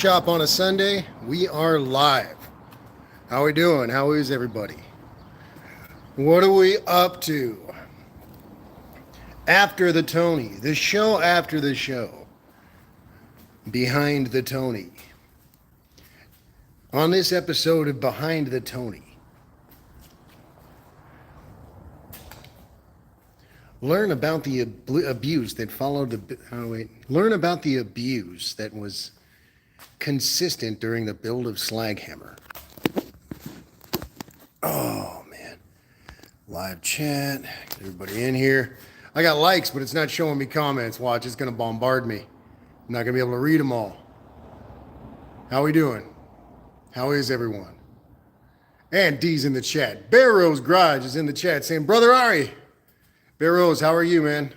Shop on a Sunday. We are live. How we doing? How is everybody? What are we up to? After the Tony, the show after the show. Behind the Tony. On this episode of Behind the Tony, learn about the abuse that followed the. Learn about the abuse that was consistent during the build of Slaghammer. Oh man, live chat, get everybody in here. I got likes, but it's not showing me comments. Watch, it's gonna bombard me. I'm not gonna be able to read them all. How we doing? How is everyone? And D's in the chat. Bear Rose Garage is in the chat saying, Brother Ari. Bear Rose, how are you, man?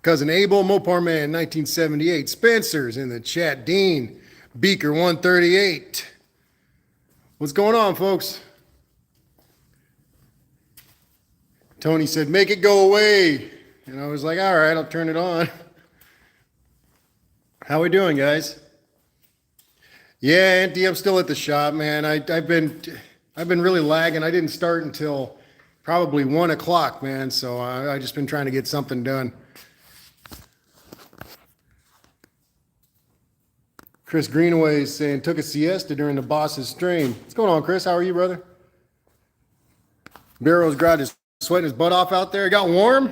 Cousin Abel, Mopar Man, 1978. Spencer's in the chat. Dean, Beaker, 138. What's going on, folks? Tony said, make it go away. And I was like, all right, I'll turn it on. How we doing, guys? Yeah, Auntie, I'm still at the shop, man. I've been really lagging. I didn't start until probably 1 o'clock, man. So I just been trying to get something done. Chris Greenaway is saying, took a siesta during the boss's stream. What's going on, Chris? How are you, brother? Barrow's Garage is sweating his butt off out there. It got warm.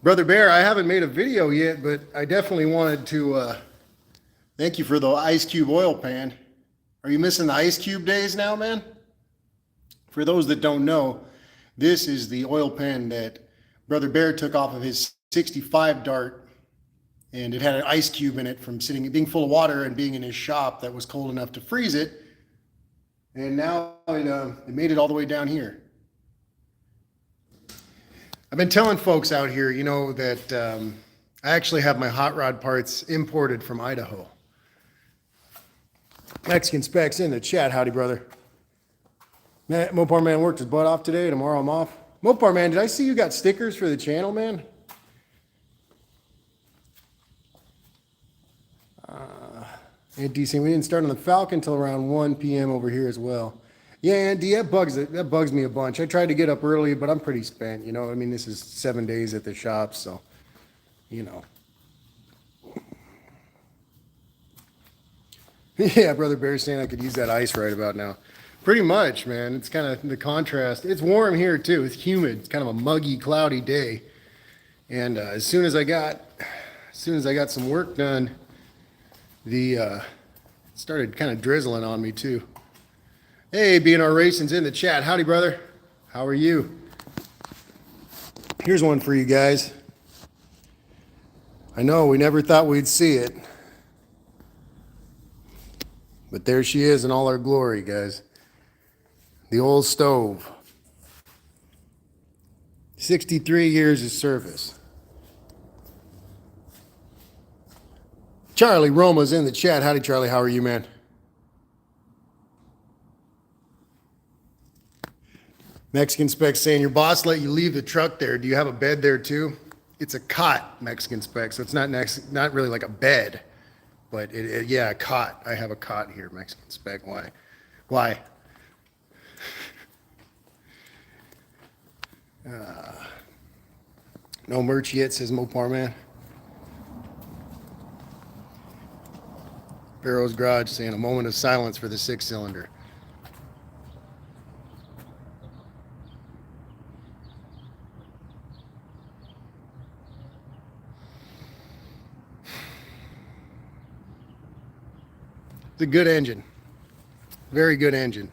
Brother Bear, I haven't made a video yet, but I definitely wanted to thank you for the Ice Cube oil pan. Are you missing the Ice Cube days now, man? For those that don't know, this is the oil pan that Brother Bear took off of his 65 Dart. And it had an ice cube in it from being full of water and being in his shop that was cold enough to freeze it. And now it made it all the way down here. I've been telling folks out here, you know, that I actually have my hot rod parts imported from Idaho. Mexican Specs in the chat. Howdy, brother. Mopar Man worked his butt off today. Tomorrow I'm off. Mopar Man, did I see you got stickers for the channel, man? And DC, we didn't start on the Falcon until around 1 p.m. over here as well. Yeah, Andy, that bugs me a bunch. I tried to get up early, but I'm pretty spent. You know, I mean, this is 7 days at the shop, so you know. Yeah, Brother Bear's saying I could use that ice right about now. Pretty much, man. It's kind of the contrast. It's warm here too. It's humid. It's kind of a muggy, cloudy day. And as soon as I got some work done, it started kind of drizzling on me too. Hey, BNR Racing's in the chat. Howdy, brother. How are you? Here's one for you guys. I know we never thought we'd see it, but there she is in all her glory, guys. The old stove. 63 years of service. Charlie Roma's in the chat. Howdy, Charlie. How are you, man? Mexican Specs saying, your boss let you leave the truck there. Do you have a bed there too? It's a cot, Mexican Specs. So it's not really like a bed, but yeah, a cot. I have a cot here, Mexican Spec. Why? No merch yet, says Mopar Man. Barrow's Garage saying a moment of silence for the 6-cylinder. It's a good engine. Very good engine.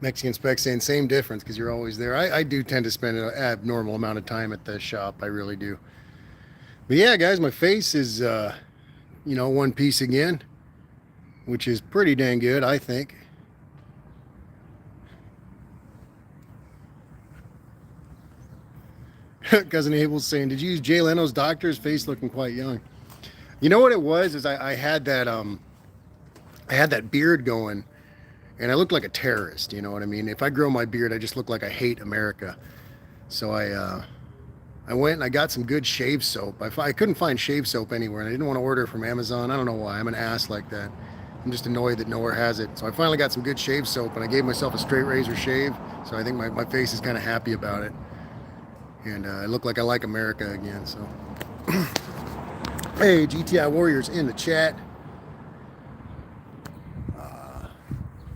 Mexican Spec saying same difference because you're always there. I do tend to spend an abnormal amount of time at the shop. I really do. But yeah, guys, my face is, one piece again, which is pretty dang good, I think. Cousin Abel's saying, did you use Jay Leno's doctor? His face looking quite young. You know what it was? Is I had that beard going, and I looked like a terrorist. You know what I mean? If I grow my beard, I just look like I hate America. So I went and I got some good shave soap. I couldn't find shave soap anywhere, and I didn't want to order it from Amazon. I don't know why. I'm an ass like that. I'm just annoyed that nowhere has it. So I finally got some good shave soap, and I gave myself a straight razor shave. So I think my face is kind of happy about it. And I look like I like America again. So, hey, GTI Warriors in the chat.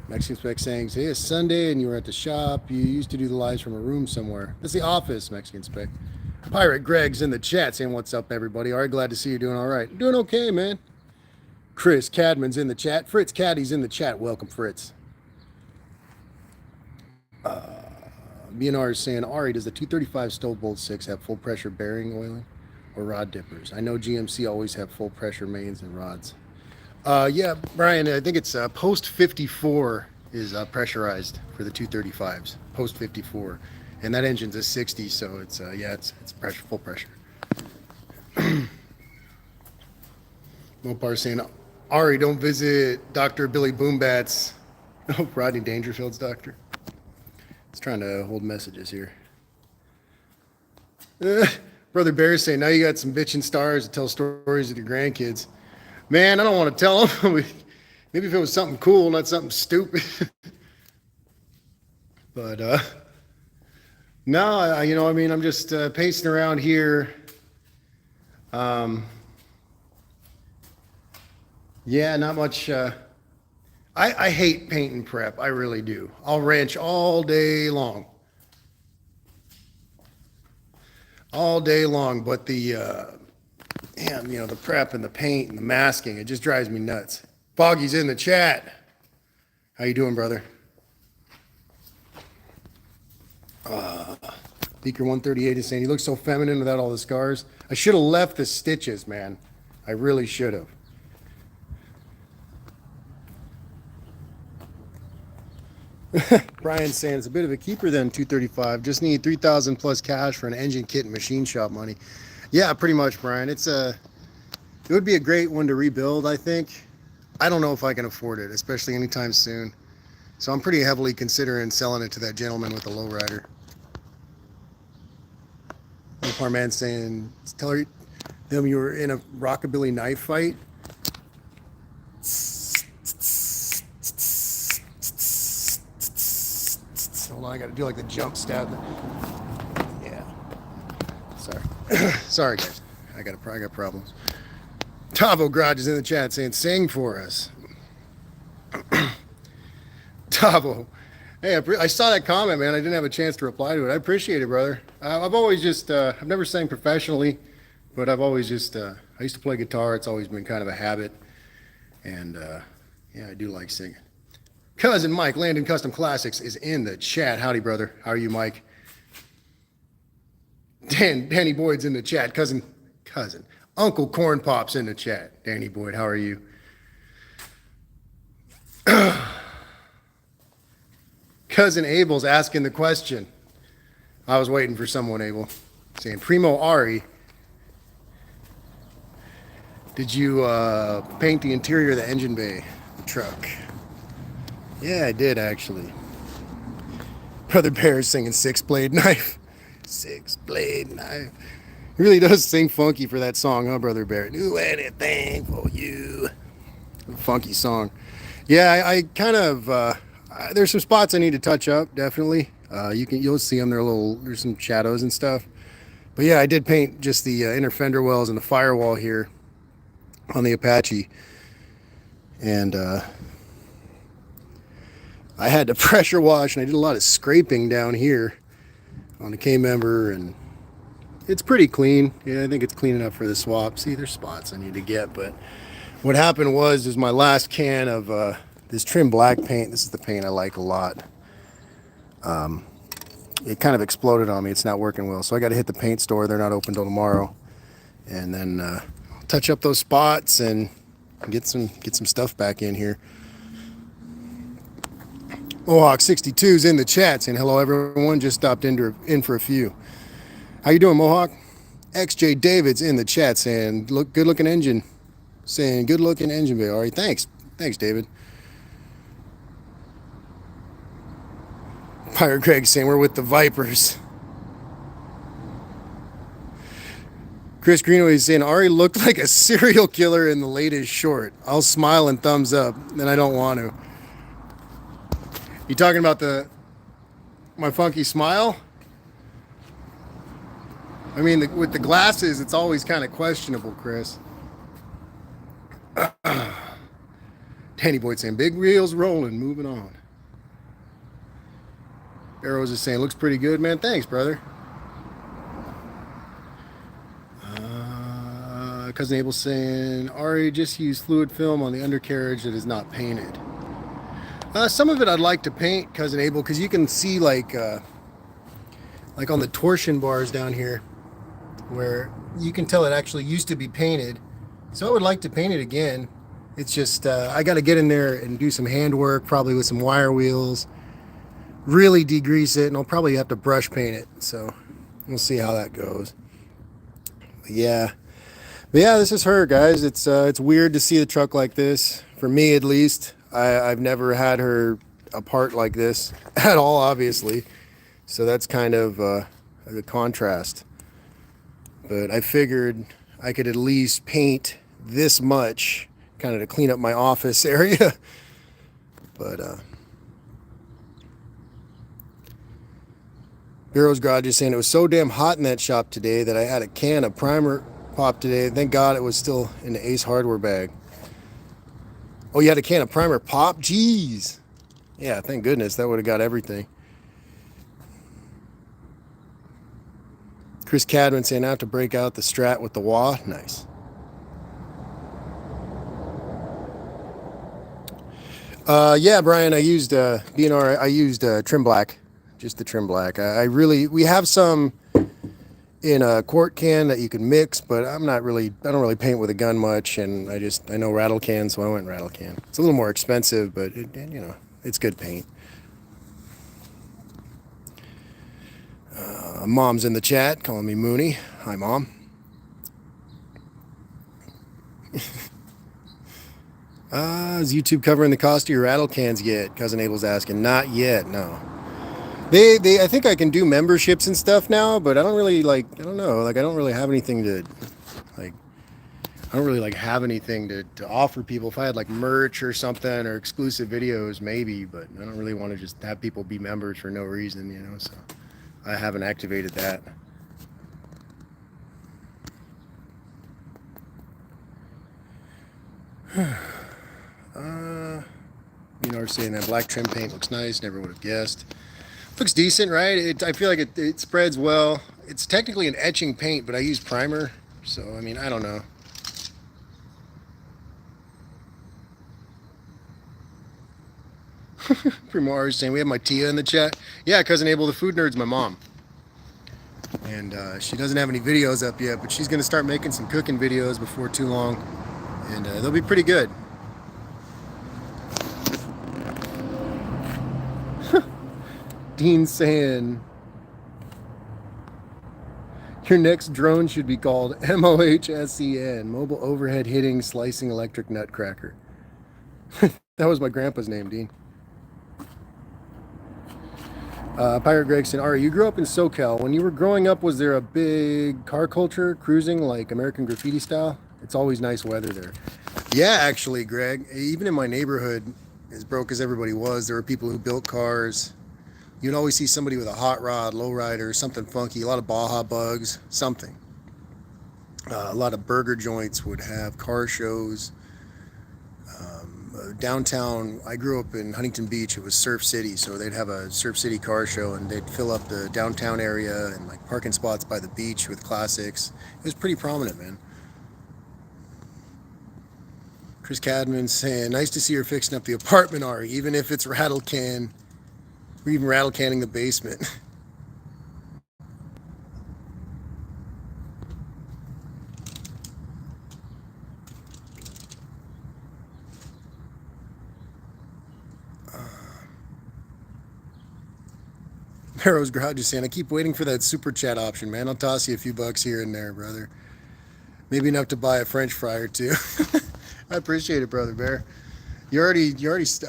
Mexican Spec saying, hey, it's Sunday and you were at the shop. You used to do the lives from a room somewhere. That's the office, Mexican Spec. Pirate Greg's in the chat saying, what's up, everybody? All right, glad to see you doing all right. Doing okay, man. Chris Cadman's in the chat. Fritz Caddy's in the chat. Welcome, Fritz. BNR is saying, Ari, does the 235 Stove Bolt 6 have full pressure bearing oiling or rod dippers? I know GMC always have full pressure mains and rods. Yeah, Brian, I think it's post 54 is pressurized for the 235s. Post 54, and that engine's a 60, so it's yeah, it's pressure, full pressure. Mopar saying, Ari, don't visit Dr. Billy Boombat's. Oh, Rodney Dangerfield's doctor. It's trying to hold messages here. Brother Bear saying, now you got some bitchin' stars to tell stories with your grandkids. Man, I don't want to tell them. Maybe if it was something cool, not something stupid. But no, you know, I mean, I'm just pacing around here. Yeah, not much. I hate paint and prep. I really do. I'll wrench all day long. All day long, but damn, you know, the prep and the paint and the masking, it just drives me nuts. Foggy's in the chat. How you doing, brother? Beaker 138 is saying, he looks so feminine without all the scars. I should have left the stitches, man. I really should have. Brian's saying it's a bit of a keeper then, 235. Just need 3,000 plus cash for an engine kit and machine shop money. Yeah, pretty much, Brian. It would be a great one to rebuild, I think. I don't know if I can afford it, especially anytime soon. So I'm pretty heavily considering selling it to that gentleman with the lowrider. Mopar man saying, tell them you were in a rockabilly knife fight. Hold on, I gotta do like the jump stab. Yeah. Sorry. Sorry, guys. I got problems. Tavo Garage is in the chat saying, sing for us. Tavo. Hey, I saw that comment, man. I didn't have a chance to reply to it. I appreciate it, brother. I've always just, I've never sang professionally, but I've always just, I used to play guitar. It's always been kind of a habit. And yeah, I do like singing. Cousin Mike, Landon Custom Classics, is in the chat. Howdy, brother. How are you, Mike? Danny Boyd's in the chat. Cousin. Uncle Corn Pop's in the chat. Danny Boyd, how are you? Cousin Abel's asking the question. I was waiting for someone, Abel. Saying, Primo Ari, did you paint the interior of the engine bay, the truck? Yeah, I did, actually. Brother Bear is singing Six Blade Knife. Six Blade Knife. He really does sing funky for that song, huh, Brother Bear? Do anything for you. Funky song. Yeah, I kind of, there's some spots I need to touch up, definitely. You'll see them, there's some shadows and stuff. But yeah, I did paint just the inner fender wells and the firewall here on the Apache. And I had to pressure wash, and I did a lot of scraping down here on the K-member, and it's pretty clean. Yeah, I think it's clean enough for the swap. See, there's spots I need to get, but what happened was my last can of this trim black paint. This is the paint I like a lot. It kind of exploded on me. It's not working well, so I got to hit the paint store. They're not open till tomorrow, and then touch up those spots and get some stuff back in here. Mohawk 62's in the chat saying hello everyone, just stopped in for a few. How you doing, Mohawk? XJ David's in the chat saying good looking engine. Saying good looking engine bay. All right, thanks David. Pirate Craig saying we're with the Vipers. Chris Greenway is saying Ari looked like a serial killer in the latest short. I'll smile and thumbs up, and I don't want to. You talking about my funky smile? I mean, with the glasses, it's always kind of questionable, Chris. Danny Boyd saying, big reels rolling, moving on. Arrows is saying, looks pretty good, man. Thanks, brother. Cousin Abel saying, Ari, just use fluid film on the undercarriage that is not painted. Some of it I'd like to paint, Cousin Abel, because you can see like on the torsion bars down here, where you can tell it actually used to be painted. So I would like to paint it again. It's just, I got to get in there and do some handwork, probably with some wire wheels, really degrease it, and I'll probably have to brush paint it. So we'll see how that goes. But yeah, this is her, guys. It's weird to see the truck like this, for me at least. I've never had her apart like this at all, obviously. So that's kind of the contrast. But I figured I could at least paint this much, kind of to clean up my office area. But Bureau's Garage is saying it was so damn hot in that shop today that I had a can of primer pop today. Thank God it was still in the Ace Hardware bag. Oh, you had a can of primer pop? Jeez. Yeah, thank goodness. That would have got everything. Chris Cadman saying I have to break out the Strat with the wah. Nice. Yeah, Brian, I used BNR. I used trim black, just the trim black. We have some in a quart can that you can mix, but I don't really paint with a gun much, and I know rattle can, so I went rattle can. It's a little more expensive, but it's good paint. Mom's in the chat calling me Mooney. Hi, Mom. Is YouTube covering the cost of your rattle cans yet? Cousin Abel's asking. Not yet, no. I think I can do memberships and stuff now, but I don't really I don't know, I don't really have anything to have anything to offer people. If I had like merch or something or exclusive videos, maybe, but I don't really want to just have people be members for no reason, so I haven't activated that. Saying that black trim paint looks nice. Never would have guessed. Looks decent, right? I feel like it spreads well. It's technically an etching paint, but I use primer, so I mean, I don't know. Primar is saying we have my Tia in the chat. Yeah, Cousin Abel, the food nerd's my mom, and she doesn't have any videos up yet, but she's gonna start making some cooking videos before too long, and they'll be pretty good. Dean saying your next drone should be called MOHSEN, Mobile Overhead Hitting Slicing Electric Nutcracker. That was my grandpa's name, Dean. Pirate Greg saying, Ari, you grew up in SoCal. When you were growing up, was there a big car culture, cruising like American Graffiti style? It's always nice weather there. Yeah, actually, Greg, even in my neighborhood, as broke as everybody was, there were people who built cars. You'd always see somebody with a hot rod, lowrider, something funky, a lot of Baja bugs, something. A lot of burger joints would have car shows. Downtown, I grew up in Huntington Beach. It was Surf City, so they'd have a Surf City car show, and they'd fill up the downtown area and like parking spots by the beach with classics. It was pretty prominent, man. Chris Cadman saying, nice to see her fixing up the apartment, Ari, even if it's rattle can. We're even rattle canning the basement. Barrow's Garage is saying, I keep waiting for that super chat option, man. I'll toss you a few bucks here and there, brother. Maybe enough to buy a French fry or two. I appreciate it, brother Bear. You already,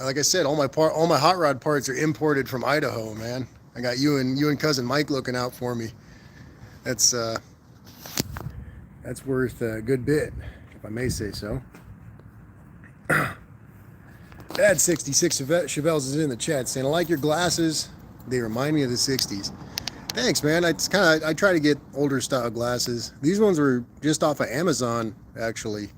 like I said, all my hot rod parts are imported from Idaho, man. I got you and cousin Mike looking out for me. That's That's worth a good bit, if I may say so. Dad 66 Chevelles is in the chat saying, I like your glasses. They remind me of the 60s. Thanks, man. I try to get older style glasses. These ones were just off of Amazon, actually.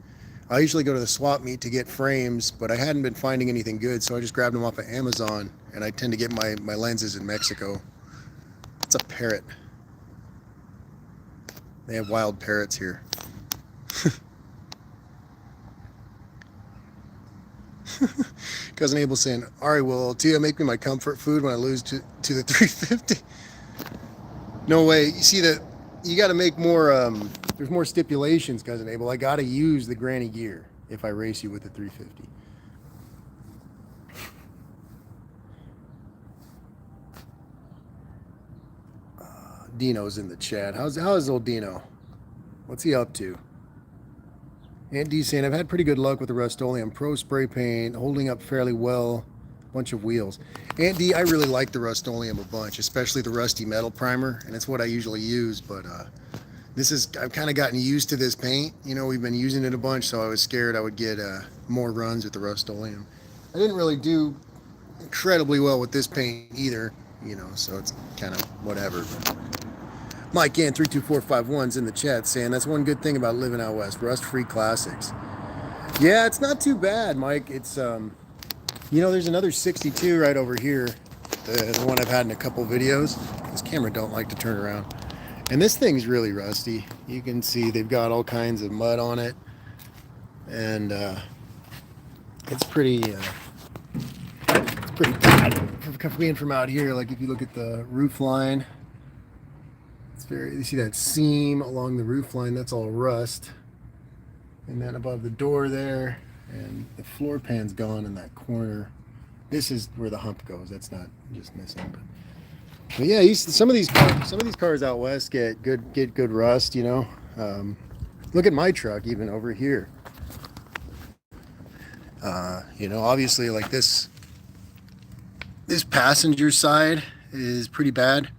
I usually go to the swap meet to get frames, but I hadn't been finding anything good, so I just grabbed them off of Amazon, and I tend to get my lenses in Mexico. It's a parrot. They have wild parrots here. Cousin Abel saying, Ari, will Tia make me my comfort food when I lose to the 350? No way. You see that you got to make more, there's more stipulations, Cousin Abel. I got to use the granny gear if I race you with the 350. Dino's in the chat. How's old Dino? What's he up to? Aunt D saying, I've had pretty good luck with the Rust-Oleum Pro spray paint, holding up fairly well. Bunch of wheels. Aunt D, I really like the Rust-Oleum a bunch, especially the Rusty Metal Primer, and it's what I usually use, but I've kind of gotten used to this paint. You know, we've been using it a bunch, so I was scared I would get more runs with the Rust-Oleum. I didn't really do incredibly well with this paint either, you know, so it's kind of whatever. Mike Ann 32451's in the chat saying, that's one good thing about living out west, rust-free classics. Yeah, it's not too bad, Mike. It's, you know, there's another 62 right over here, the one I've had in a couple videos. This camera don't like to turn around. And this thing's really rusty. You can see they've got all kinds of mud on it. And it's pretty bad for being from out here. Like if you look at the roof line, you see that seam along the roof line, that's all rust. And then above the door there, and the floor pan's gone in that corner. This is where the hump goes. That's not just missing. But yeah, some of these cars out west get good rust, you know. Look at my truck, even over here. You know, obviously, like this passenger side is pretty bad,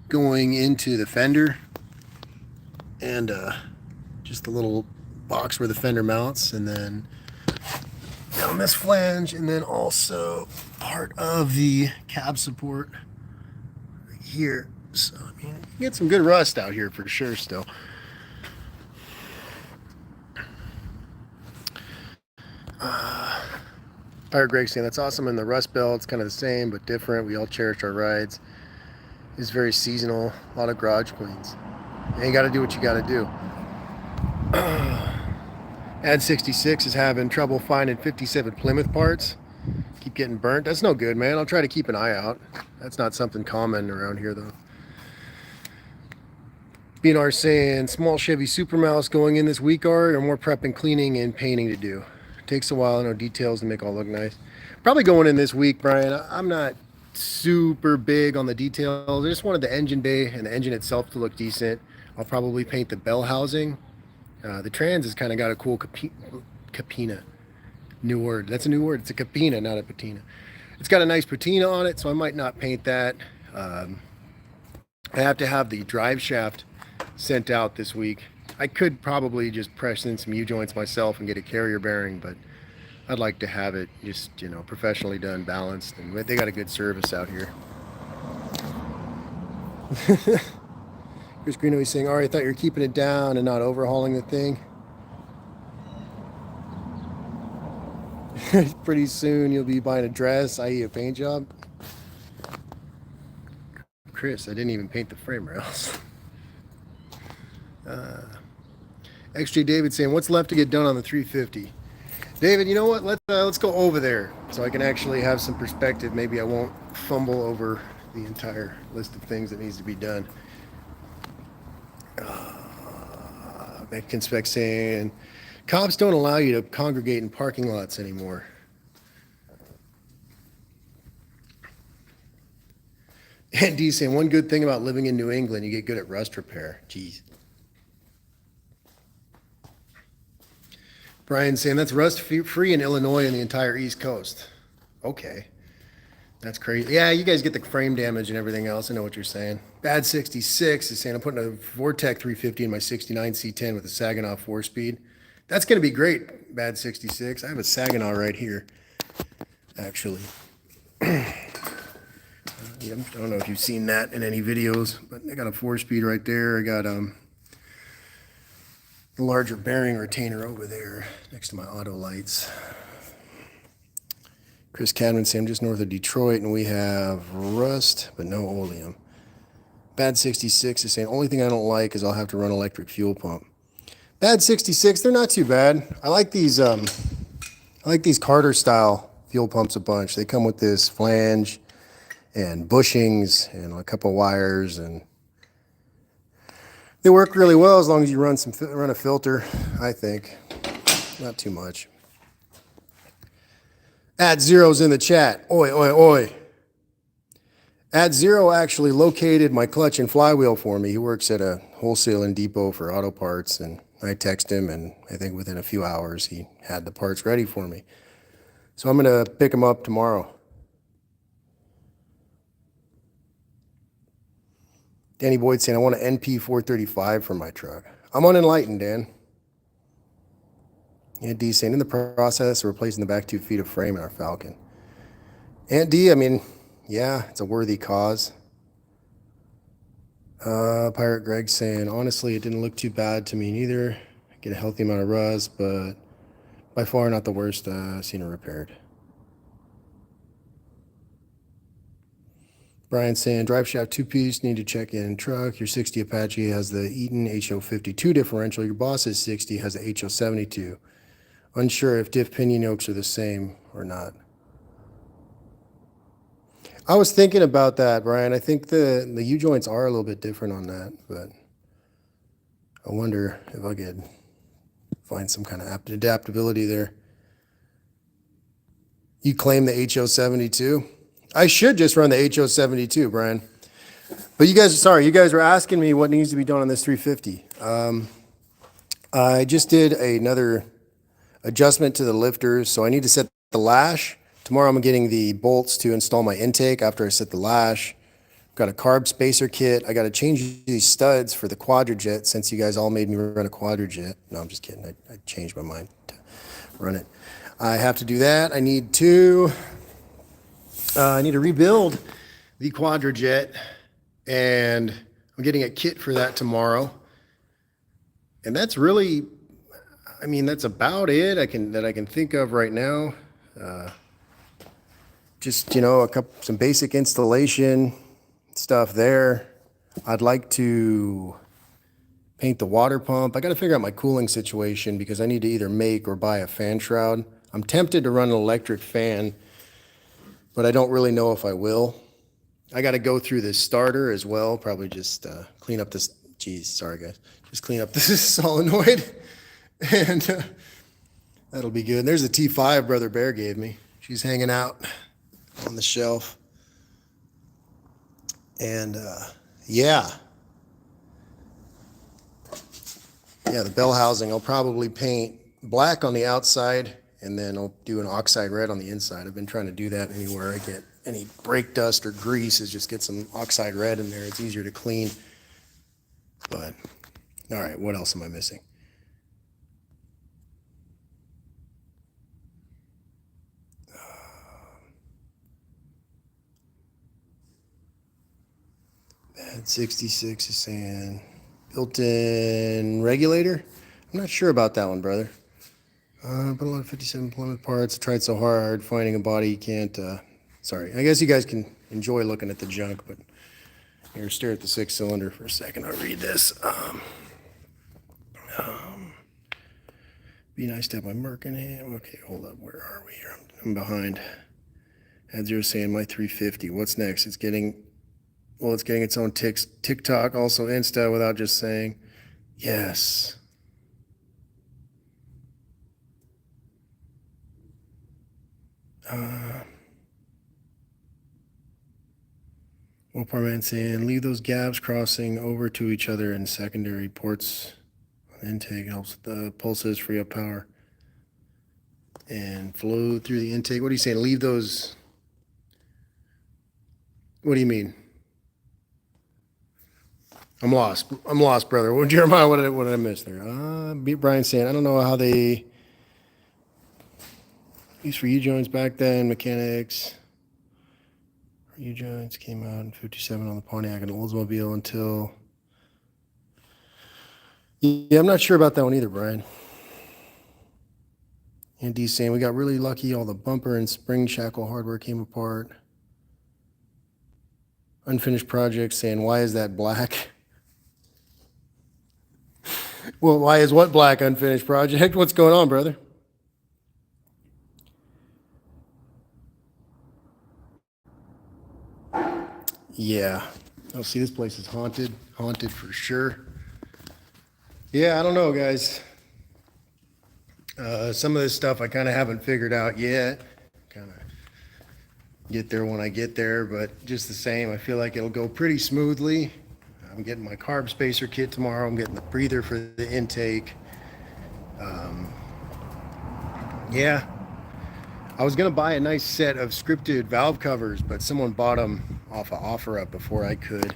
going into the fender, and just the little box where the fender mounts, and then down this flange, and then also part of the cab support right here. So I mean, you get some good rust out here for sure still. Pirate Greg saying, that's awesome. In the Rust Belt, it's kind of the same but different. We all cherish our rides. It's very seasonal. A lot of garage queens. And you got to do what you got to do. Ad 66 is having trouble finding 57 Plymouth parts. Keep getting burnt. That's no good, man. I'll try to keep an eye out. That's not something common around here, though. BNR saying, small Chevy Super Mouse going in this week, or more prepping, cleaning, and painting to do. Takes a while, no details to make all look nice. Probably going in this week, Brian. I'm not super big on the details. I just wanted the engine bay and the engine itself to look decent. I'll probably paint the bell housing. The trans has kind of got a cool capina. New word. That's a new word. It's a capina, not a patina. It's got a nice patina on it, so I might not paint that. I have to have the drive shaft sent out this week. I could probably just press in some U-joints myself and get a carrier bearing, but I'd like to have it just, you know, professionally done, balanced, and they got a good service out here. Chris Greeno is saying, all right, I thought you were keeping it down and not overhauling the thing. Pretty soon you'll be buying a dress, i.e. a paint job. Chris, I didn't even paint the frame rails. XJ David saying, what's left to get done on the 350? David, you know what? Let's go over there so I can actually have some perspective. Maybe I won't fumble over the entire list of things that needs to be done. Mexican Spec saying, cops don't allow you to congregate in parking lots anymore. And D saying, one good thing about living in New England, you get good at rust repair. Jeez. Brian saying, that's rust free in Illinois and the entire East Coast. Okay. That's crazy. Yeah, you guys get the frame damage and everything else. I know what you're saying. Bad 66 is saying I'm putting a Vortec 350 in my 69 C10 with a Saginaw 4-speed. That's going to be great, Bad 66. I have a Saginaw right here, actually. I don't know if you've seen that in any videos, but I got a 4-speed right there. I got the larger bearing retainer over there next to my auto lights. Chris Cadman saying I'm just north of Detroit and we have rust, but no oleum. Bad 66 is saying only thing I don't like is I'll have to run electric fuel pump. Bad 66, they're not too bad. I like these Carter style fuel pumps a bunch. They come with this flange and bushings and a couple wires, and they work really well as long as you run a filter, I think. Not too much. At Zero's in the chat. Oi, oi, oi. At Zero actually located my clutch and flywheel for me. He works at a wholesaling depot for auto parts, and I text him, and I think within a few hours he had the parts ready for me. So I'm going to pick him up tomorrow. Danny Boyd saying, I want an NP 435 for my truck. I'm unenlightened, Dan. Aunt D saying, in the process of replacing the back 2 feet of frame in our Falcon. Aunt D, I mean, yeah, it's a worthy cause. Pirate Greg saying, honestly, it didn't look too bad to me neither. I get a healthy amount of rust, but by far not the worst seen it repaired. Brian saying, drive shaft 2-piece, need to check in truck. Your 60 Apache has the Eaton HO52 differential. Your Boss's 60 has the HO72. Unsure if diff pinion yokes are the same or not. I was thinking about that, Brian. I think the U-joints are a little bit different on that, but I wonder if I could find some kind of adaptability there. You claim the HO72? I should just run the HO72, Brian. But you guys were asking me what needs to be done on this 350. I just did another adjustment to the lifters, so I need to set the lash. Tomorrow I'm getting the bolts to install my intake after I set the lash. Got a carb spacer kit. I got to change these studs for the Quadrajet since you guys all made me run a Quadrajet. No, I'm just kidding. I changed my mind to run it. I have to do that. I need to rebuild the Quadrajet, and I'm getting a kit for that tomorrow. And that's really, I mean, that's about it that I can think of right now. Just, some basic installation stuff there. I'd like to paint the water pump. I got to figure out my cooling situation because I need to either make or buy a fan shroud. I'm tempted to run an electric fan, but I don't really know if I will. I got to go through this starter as well. Probably just clean up this. Geez, sorry guys. Just clean up this solenoid, and that'll be good. And there's the T5 Brother Bear gave me. She's hanging out on the shelf. And yeah, the bell housing I'll probably paint black on the outside, and then I'll do an oxide red on the inside. I've been trying to do that anywhere I get any brake dust or grease, is just get some oxide red in there. It's easier to clean. But all right, what else am I missing? Bad 66 is saying built-in regulator. I'm not sure about that one, brother. Put a lot of 57 Plymouth parts. I tried so hard finding a body you can't. Sorry, I guess you guys can enjoy looking at the junk, but here, stare at the 6-cylinder for a second. I'll read this. Be nice to have my Merc in hand. Okay, hold up. Where are we here? I'm behind. Had Zero saying my 350. What's next? It's getting its own TikTok, also Insta, without just saying yes. Apartment saying leave those gaps crossing over to each other in secondary ports. Intake helps the pulses free up power and flow through the intake. What are you saying? Leave those What do you mean? I'm lost. I'm lost, brother. Well, Jeremiah, what did I miss there? Beat Brian saying, I don't know how they used for U-joints back then, mechanics. U-joints came out in 57 on the Pontiac and Oldsmobile until... Yeah, I'm not sure about that one either, Brian. And D's saying, we got really lucky. All the bumper and spring shackle hardware came apart. Unfinished project saying, why is that black? Well, why is what black? Unfinished project? What's going on, brother? Yeah. Oh, see, this place is haunted. Haunted for sure. Yeah, I don't know, guys. Some of this stuff I kind of haven't figured out yet. Kind of get there when I get there, but just the same, I feel like it'll go pretty smoothly. I'm getting my carb spacer kit tomorrow. I'm getting the breather for the intake. Yeah, I was gonna buy a nice set of scripted valve covers, but someone bought them off of OfferUp before I could.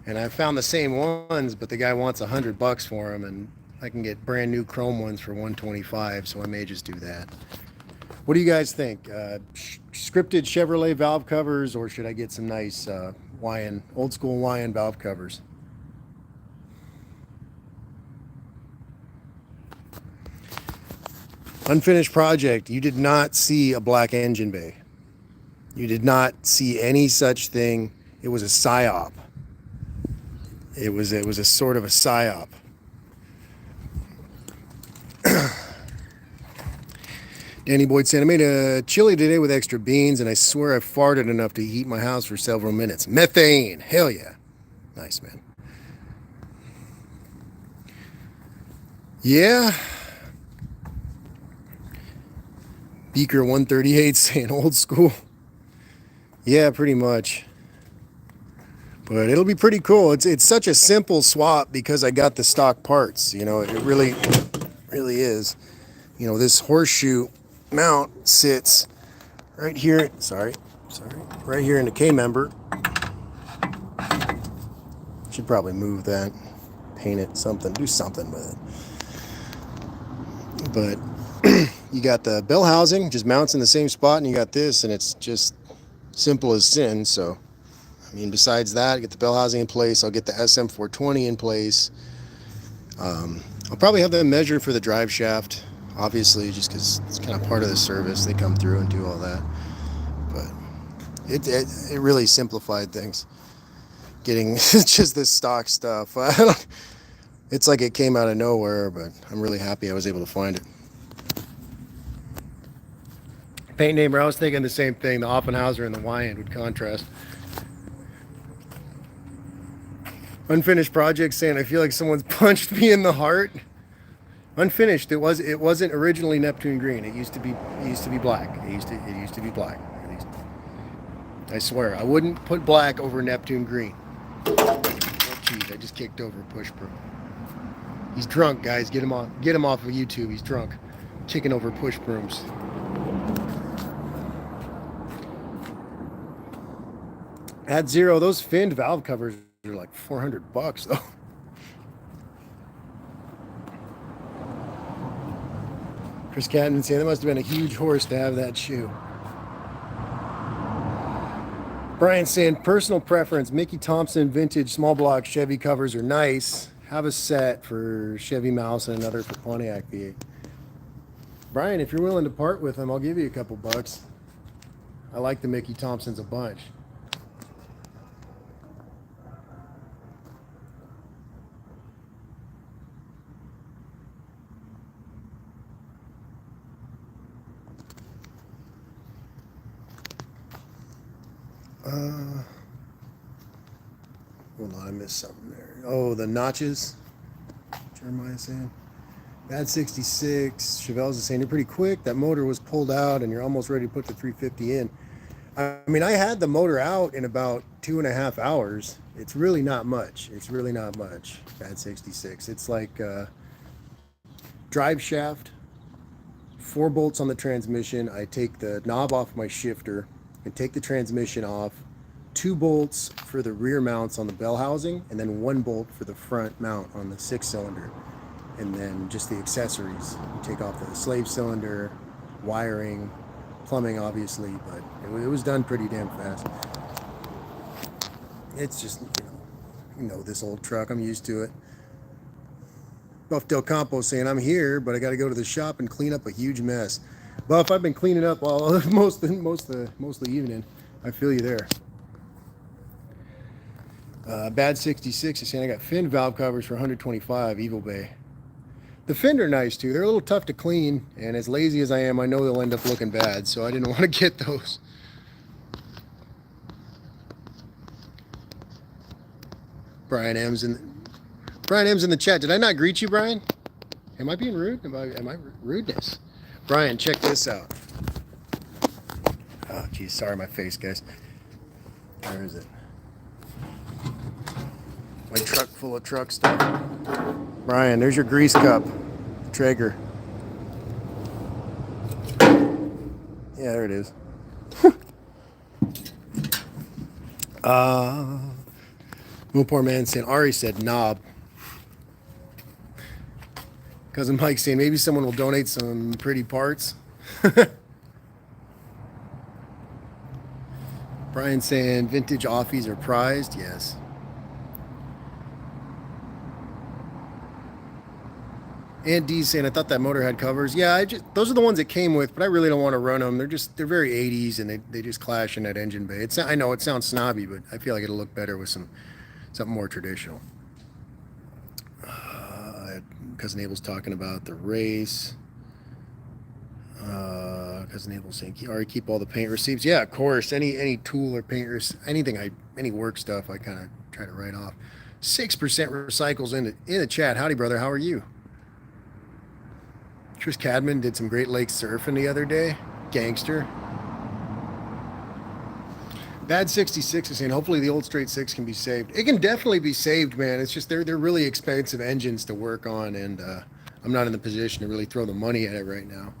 And I found the same ones, but the guy wants $100 for them, and I can get brand new chrome ones for $125, so I may just do that. What do you guys think? Scripted Chevrolet valve covers, or should I get some nice old school Hawaiian valve covers? Unfinished project. You did not see a black engine bay. You did not see any such thing. It was a psyop. It was a sort of a psyop. Danny Boyd said, I made a chili today with extra beans, and I swear I farted enough to heat my house for several minutes. Methane. Hell yeah. Nice, man. Yeah. Beaker 138 saying old school. Yeah, pretty much. But it'll be pretty cool. It's such a simple swap because I got the stock parts. You know, it really is. You know, this horseshoe mount sits right here. Sorry, right here in the K member. Should probably move that, paint it, something, do something with it. But you got the bell housing, just mounts in the same spot, and you got this, and it's just simple as sin. So, I mean, besides that, I get the bell housing in place. I'll get the SM420 in place. I'll probably have them measured for the drive shaft, obviously, just because it's kind of part of the service. They come through and do all that. But it really simplified things. Getting just this stock stuff. It's like it came out of nowhere, but I'm really happy I was able to find it. Paint neighbor, I was thinking the same thing. The Offenhauser and the Wyand would contrast. Unfinished project saying, I feel like someone's punched me in the heart. Unfinished. It wasn't originally Neptune green. It used to be black. It used to be black. At least. I swear, I wouldn't put black over Neptune green. Oh geez, I just kicked over a push broom. He's drunk, guys. Get him off of YouTube. He's drunk. Kicking over push brooms. At zero, those finned valve covers are like $400 though. Chris Catton saying that must have been a huge horse to have that shoe. Brian saying personal preference, Mickey Thompson vintage small block Chevy covers are nice. Have a set for Chevy Mouse and another for Pontiac V8. Brian, if you're willing to part with them, I'll give you a couple bucks. I like the Mickey Thompsons a bunch. Hold on, I missed something there. Oh, the notches. Jeremiah saying. Bad 66. Chevelle's is saying, you're pretty quick. That motor was pulled out and you're almost ready to put the 350 in. I mean, I had the motor out in about 2.5 hours. It's really not much. Bad 66. It's like drive shaft, 4 bolts on the transmission. I take the knob off my shifter and take the transmission off, 2 bolts for the rear mounts on the bell housing, and then 1 bolt for the front mount on the 6-cylinder. And then just the accessories. You take off the slave cylinder, wiring, plumbing obviously, but it was done pretty damn fast. It's just, you know this old truck, I'm used to it. Buff Del Campo saying, I'm here, but I got to go to the shop and clean up a huge mess. Buff, I've been cleaning up all most of the evening. I feel you there. Bad 66 is saying, I got fin valve covers for 125 Evil Bay. The fin are nice too. They're a little tough to clean, and as lazy as I am, I know they'll end up looking bad, so I didn't want to get those. Brian M's in the chat. Did I not greet you, Brian? Am I being rude? Am I rudeness? Brian, check this out. Oh, geez, sorry, my face, guys. Where is it? My truck full of truck stuff. Brian, there's your grease cup, Traeger. Yeah, there it is. No poor man saying, Ari said knob. Cousin Mike saying, maybe someone will donate some pretty parts. Brian saying, vintage offies are prized. Yes. Aunt D's saying, I thought that motor had covers. Yeah, those are the ones it came with, but I really don't want to run them. They're very 80s, and they just clash in that engine bay. I know it sounds snobby, but I feel like it'll look better with something more traditional. Cousin Abel's talking about the race. Cousin Abel's saying, Ari, keep all the paint receipts. Yeah, of course. Any tool or paint, any work stuff, I kind of try to write off. 6% recycles in the chat. Howdy, brother. How are you? Tris Cadman did some Great Lakes surfing the other day. Gangster. Bad 66 is saying, hopefully the old straight 6 can be saved. It can definitely be saved, man. It's just they're really expensive engines to work on, and I'm not in the position to really throw the money at it right now.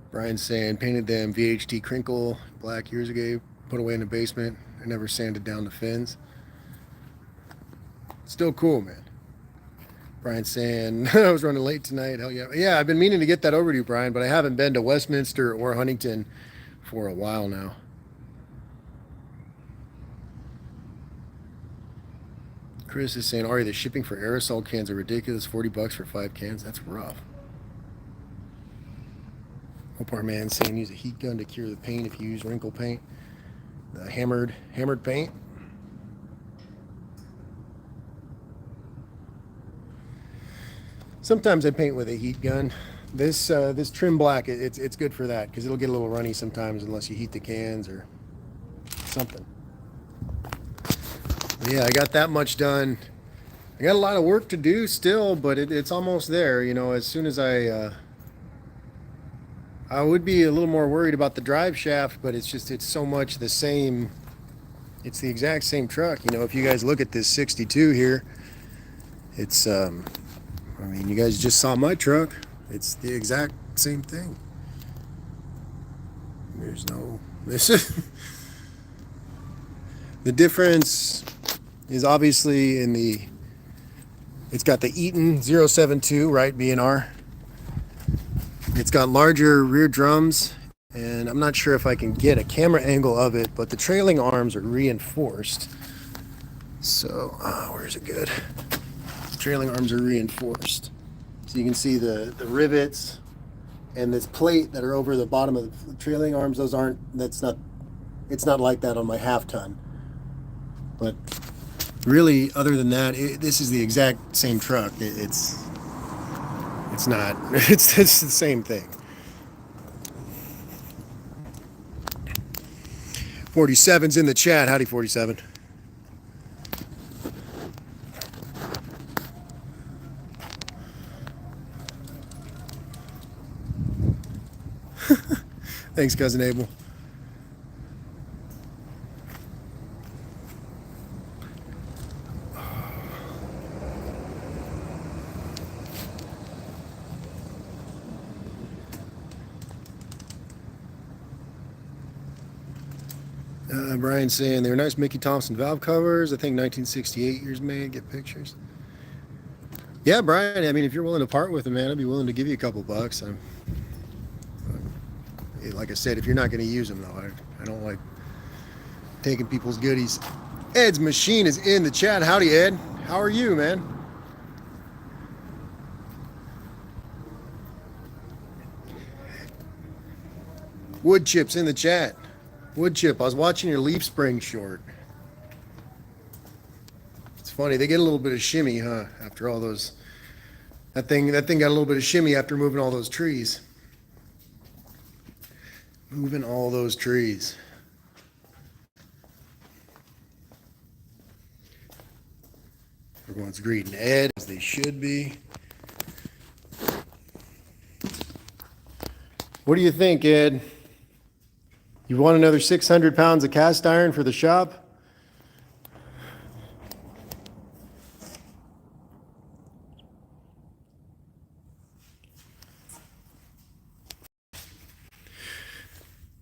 Brian's saying, painted them VHT crinkle black years ago, put away in the basement. I never sanded down the fins. Still cool, man. Brian's saying, I was running late tonight. Hell yeah. Yeah, I've been meaning to get that over to you, Brian, but I haven't been to Westminster or Huntington for a while now. Chris is saying, Ari, the shipping for aerosol cans are ridiculous. $40 for 5 cans. That's rough. Opar man saying, use a heat gun to cure the paint if you use wrinkle paint. The hammered paint. Sometimes I paint with a heat gun. This trim black, it's good for that because it'll get a little runny sometimes unless you heat the cans or something. But yeah, I got that much done. I got a lot of work to do still, but it's almost there. You know, as soon as I would be a little more worried about the drive shaft, but it's so much the same. It's the exact same truck. You know, if you guys look at this 62 here, it's, I mean, you guys just saw my truck. It's the exact same thing. This is, the difference is obviously it's got the Eaton 072, right, B&R. It's got larger rear drums, and I'm not sure if I can get a camera angle of it, but the trailing arms are reinforced. So, where's it good? The trailing arms are reinforced. So you can see the rivets and this plate that are over the bottom of the trailing arms. It's not like that on my half ton. But really, other than that, this is the exact same truck. It's the same thing. 47's in the chat. Howdy, 47. Thanks, Cousin Abel. Brian's saying they were nice Mickey Thompson valve covers. I think 1968 years made. Get pictures. Yeah, Brian. I mean, if you're willing to part with them, man, I'd be willing to give you a couple bucks. Like I said, if you're not going to use them, though, I don't like taking people's goodies. Ed's machine is in the chat. Howdy, Ed. How are you, man? Wood chips in the chat. Wood chip. I was watching your leaf spring short. It's funny. They get a little bit of shimmy, huh? After all those. That thing got a little bit of shimmy after moving all those trees. Moving all those trees. Everyone's greeting Ed as they should be. What do you think, Ed? You want another 600 pounds of cast iron for the shop?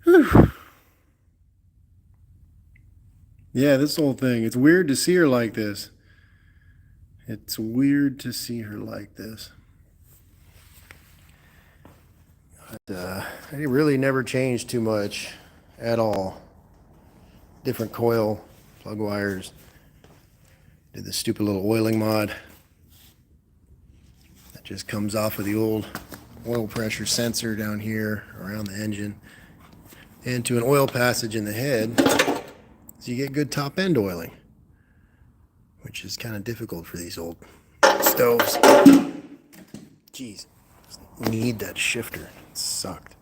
Whew. Yeah, this whole thing. It's weird to see her like this. It's weird to see her like this. But, it really never changed too much at all. Different coil, plug wires. Did the stupid little oiling mod. That just comes off of the old oil pressure sensor down here around the engine into an oil passage in the head, so you get good top end oiling, which is kind of difficult for these old stoves. Jeez, need that shifter. It sucked.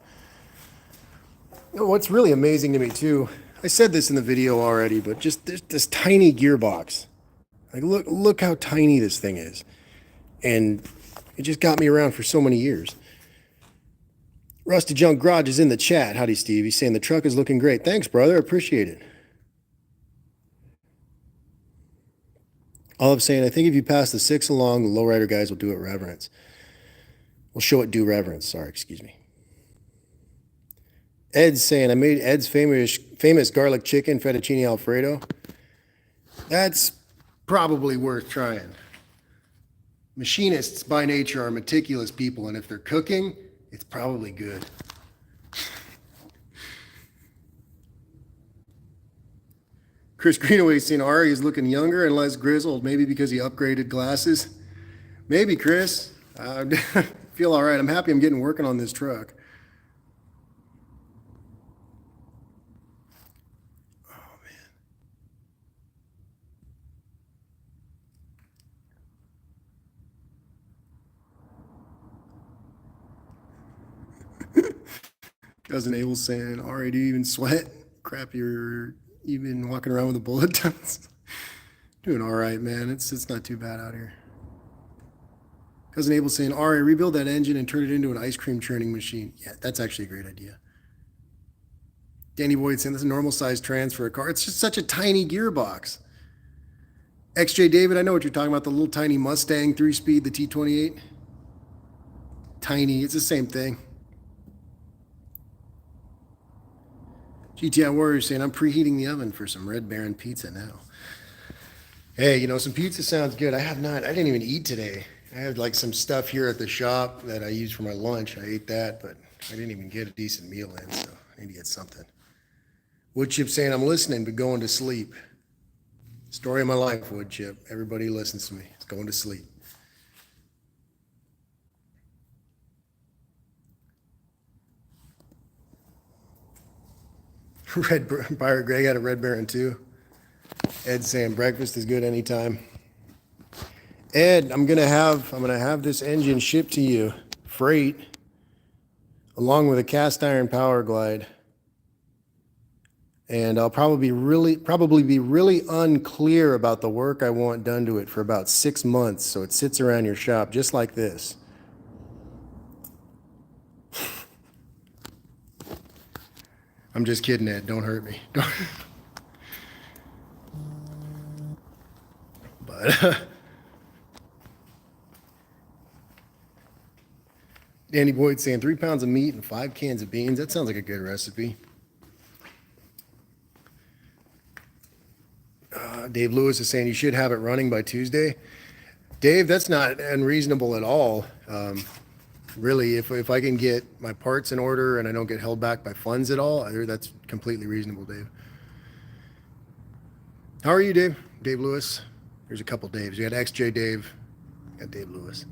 You know, what's really amazing to me too, I said this in the video already, but just this tiny gearbox. Like look how tiny this thing is. And it just got me around for so many years. Rusty Junk Garage is in the chat. Howdy, Steve. He's saying the truck is looking great. Thanks, brother. I appreciate it. Olive's saying, I think if you pass the 6 along, the lowrider guys will do it reverence. We'll show it due reverence. Sorry, excuse me. Ed's saying, I made Ed's famous garlic chicken fettuccine Alfredo. That's probably worth trying. Machinists by nature are meticulous people, and if they're cooking, it's probably good. Chris Greenaway's seen Ari is looking younger and less grizzled, maybe because he upgraded glasses. Maybe, Chris. I feel all right. I'm happy I'm getting working on this truck. Oh, man. Cousin Abel saying, Ari, do you even sweat? Crap, you're even walking around with a bullet. Doing all right, man. It's not too bad out here. Cousin Abel saying, Ari, rebuild that engine and turn it into an ice cream churning machine. Yeah, that's actually a great idea. Danny Boyd saying, this is a normal size trans for a car. It's just such a tiny gearbox. XJ David, I know what you're talking about, the little tiny Mustang 3-speed, the T28. Tiny, it's the same thing. GTI Warrior saying, I'm preheating the oven for some Red Baron pizza now. Hey, you know, some pizza sounds good. I didn't even eat today. I had like some stuff here at the shop that I used for my lunch. I ate that, but I didn't even get a decent meal in, so I need to get something. Woodchip saying, I'm listening, but going to sleep. Story of my life, Woodchip. Everybody listens to me. It's going to sleep. Pirate Greg had a Red Baron too. Ed saying breakfast is good anytime. Ed, I'm gonna have this engine shipped to you, freight, along with a cast iron power glide. And I'll probably be really unclear about the work I want done to it for about 6 months, so it sits around your shop just like this. I'm just kidding, Ed. Don't hurt me. But Danny Boyd saying 3 pounds of meat and 5 cans of beans. That sounds like a good recipe. Dave Lewis is saying you should have it running by Tuesday. Dave, that's not unreasonable at all. Really, if I can get my parts in order and I don't get held back by funds at all, that's completely reasonable, Dave. How are you, Dave? Dave Lewis. There's a couple Daves. You got XJ Dave. You got Dave Lewis.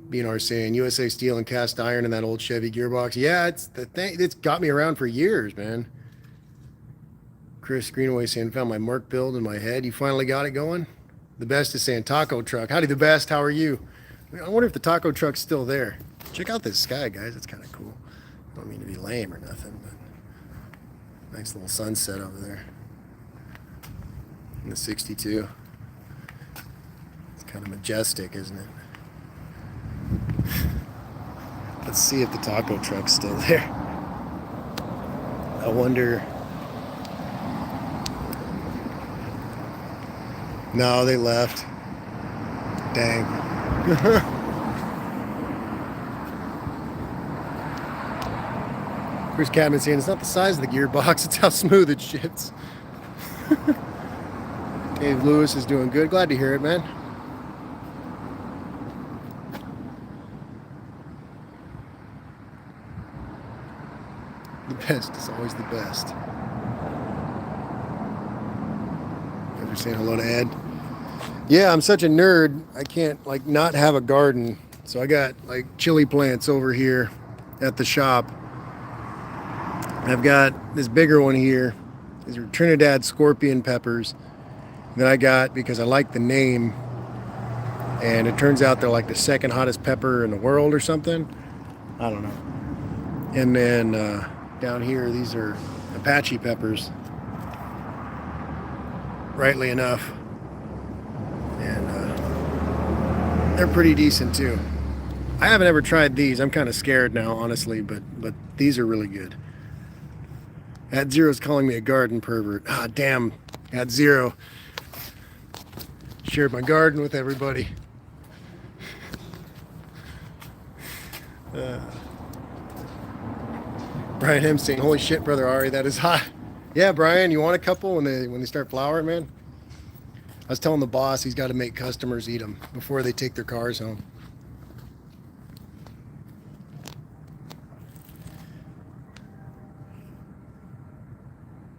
BNR saying USA Steel and cast iron in that old Chevy gearbox. Yeah, it's the thing. It's got me around for years, man. Chris Greenaway saying found my Merc build in my head. You finally got it going. The best is saying taco truck. Howdy, the best. How are you? I wonder if the taco truck's still there. Check out this sky, guys. It's kind of cool. I don't mean to be lame or nothing, but nice little sunset over there in the 62. It's kind of majestic, isn't it? Let's see if the taco truck's still there. I wonder. No, they left. Dang. Chris Cadman saying it's not the size of the gearbox, it's how smooth it shits. Dave Lewis is doing good. Glad to hear it, man. The best is always the best. Ever saying hello to Ed? Yeah, I'm such a nerd. I can't like not have a garden. So I got like chili plants over here at the shop. I've got this bigger one here. These are Trinidad scorpion peppers that I got because I like the name. And it turns out they're like the second hottest pepper in the world or something. I don't know. And then down here, these are Apache peppers. Rightly enough. And they're pretty decent too. I haven't ever tried these. I'm kind of scared now, honestly, but these are really good. At Zero's calling me a garden pervert. Ah, damn. At Zero. Shared my garden with everybody. Brian M saying, "Holy shit, brother Ari, that is hot." Yeah, Brian, you want a couple when they start flowering, man? I was telling the boss he's got to make customers eat them before they take their cars home.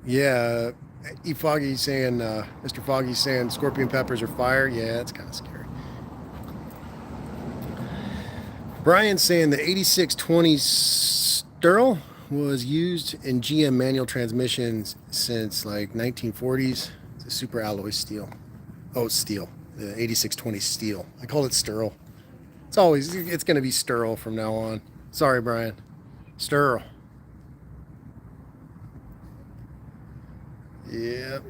Yeah, Foggy's saying, Mr. Foggy's saying scorpion peppers are fire. Yeah, it's kind of scary. Brian's saying the 8620 Sterl was used in GM manual transmissions since like 1940s. It's a super alloy steel. Oh, steel. The 8620 steel. I call it Sterl. It's going to be Sterl from now on. Sorry, Brian. Sterl. Yep.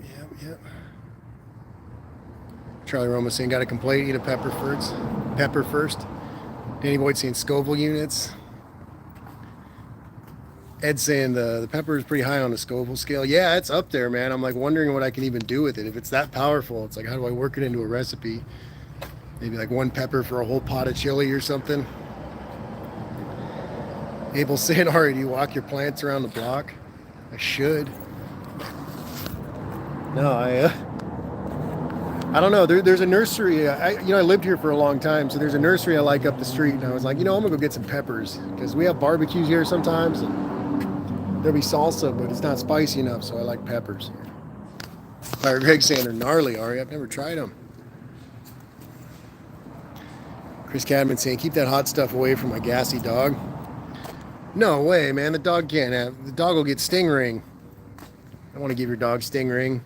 Charlie Roma saying, got a complaint, eat a pepper first. Danny Boyd saying Scoville units. Ed saying the pepper is pretty high on the Scoville scale. Yeah, it's up there, man. I'm like wondering what I can even do with it. If it's that powerful, it's like, how do I work it into a recipe? Maybe like one pepper for a whole pot of chili or something. Abel saying, Ari, do you walk your plants around the block? I should. No, I don't know. There's a nursery. I lived here for a long time, so there's a nursery I like up the street. And I was like, I'm gonna go get some peppers because we have barbecues here sometimes, and there'll be salsa, but it's not spicy enough, so I like peppers here. Fire Greg saying they're gnarly, Ari. I've never tried them. Chris Cadman saying, keep that hot stuff away from my gassy dog. No way, man. The dog will get sting ring. I don't want to give your dog sting ring.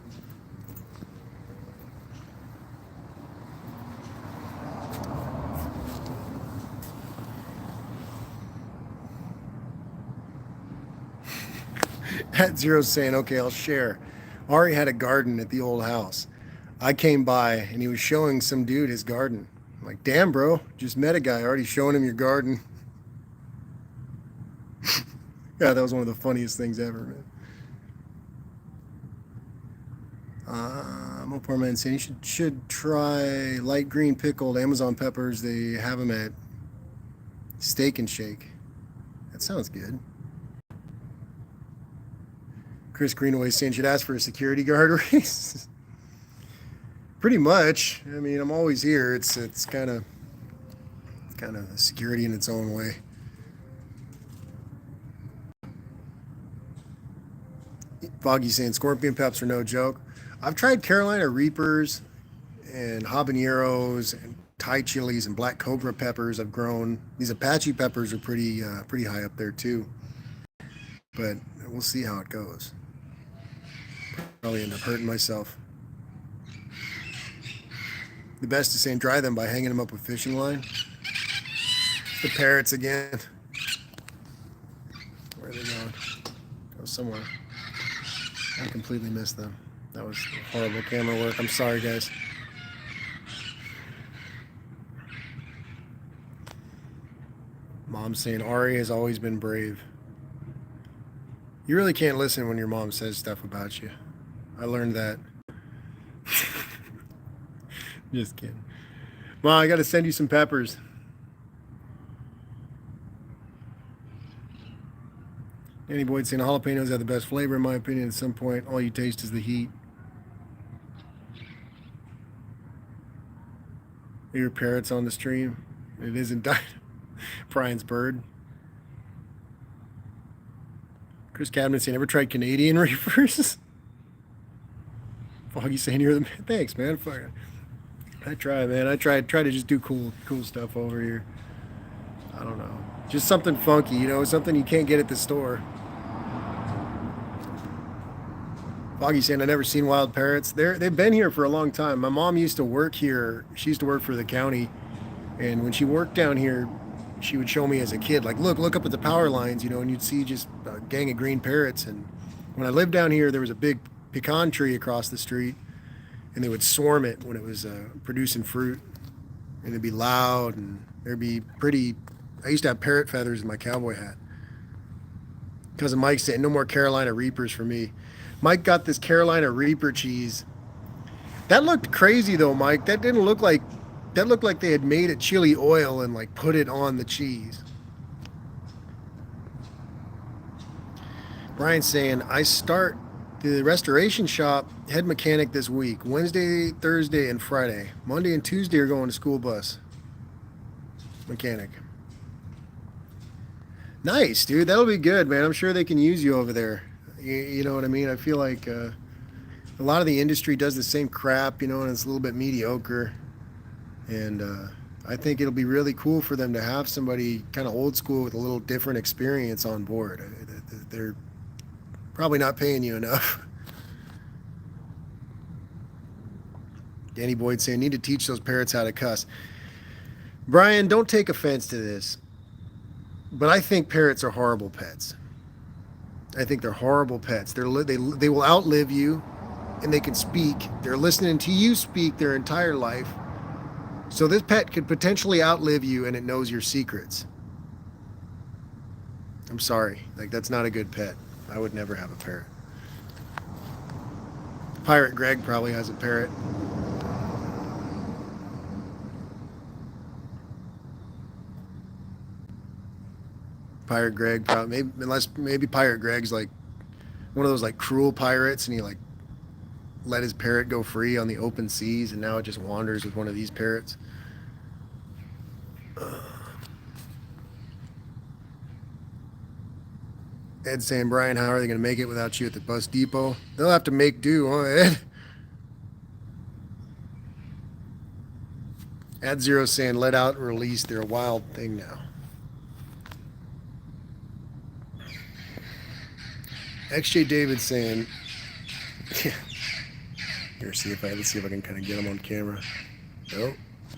At Zero's saying, okay, I'll share. Ari had a garden at the old house. I came by and he was showing some dude his garden. I'm like, damn, bro, just met a guy already showing him your garden. Yeah, that was one of the funniest things ever, man. Mo Poor Man saying you should try light green pickled Amazon peppers. They have them at Steak and Shake. That sounds good. Chris Greenaway saying should ask for a security guard race. Pretty much. I mean, I'm always here. It's kind of security in its own way. Foggy saying scorpion peps are no joke. I've tried Carolina Reapers and habaneros and Thai chilies and black cobra peppers. I've grown. These Apache peppers are pretty high up there too. But we'll see how it goes. Probably end up hurting myself. The best is saying dry them by hanging them up with fishing line. The parrots again. Where are they going? Go somewhere. I completely missed them. That was horrible camera work. I'm sorry, guys. Mom saying Ari has always been brave. You really can't listen when your mom says stuff about you. I learned that. Just kidding. Mom, I got to send you some peppers. Danny Boyd saying jalapenos have the best flavor in my opinion. At some point, all you taste is the heat. Your parrots on the stream. It isn't Brian's bird. Chris Cadman saying, ever tried Canadian reefers? Foggy saying you're the man. Thanks, man. I try, man. I try to just do cool stuff over here. I don't know. Just something funky, you know, something you can't get at the store. Foggy saying, I've never seen wild parrots. They've been here for a long time. My mom used to work here. She used to work for the county. And when she worked down here, she would show me as a kid, like, look up at the power lines, you know, and you'd see just a gang of green parrots. And when I lived down here, there was a big pecan tree across the street, and they would swarm it when it was producing fruit. And it'd be loud, and there'd be pretty... I used to have parrot feathers in my cowboy hat. Cousin Mike saying, no more Carolina Reapers for me. Mike got this Carolina Reaper cheese. That looked crazy though, Mike. That looked like they had made it chili oil and like put it on the cheese. Brian's saying, I start the restoration shop head mechanic this week. Wednesday, Thursday, and Friday. Monday and Tuesday are going to school bus mechanic. Nice, dude. That'll be good, man. I'm sure they can use you over there. You know what I mean? I feel like a lot of the industry does the same crap, you know, and it's a little bit mediocre. And I think it'll be really cool for them to have somebody kind of old school with a little different experience on board. They're probably not paying you enough. Danny Boyd saying, need to teach those parrots how to cuss. Brian, don't take offense to this, but I think parrots are horrible pets. I think they're horrible pets. They will outlive you, and they can speak. They're listening to you speak their entire life. So this pet could potentially outlive you, and it knows your secrets. I'm sorry. Like, that's not a good pet. I would never have a parrot. Pirate Greg probably has a parrot. Pirate Greg probably, maybe Pirate Greg's like one of those like cruel pirates, and he like let his parrot go free on the open seas, and now it just wanders with one of these parrots. Ed saying, Brian, how are they going to make it without you at the bus depot? They'll have to make do, huh, Ed? Ad Zero saying, let out and release. They're a wild thing now. XJ David saying, here, let's see if I can kind of get him on camera.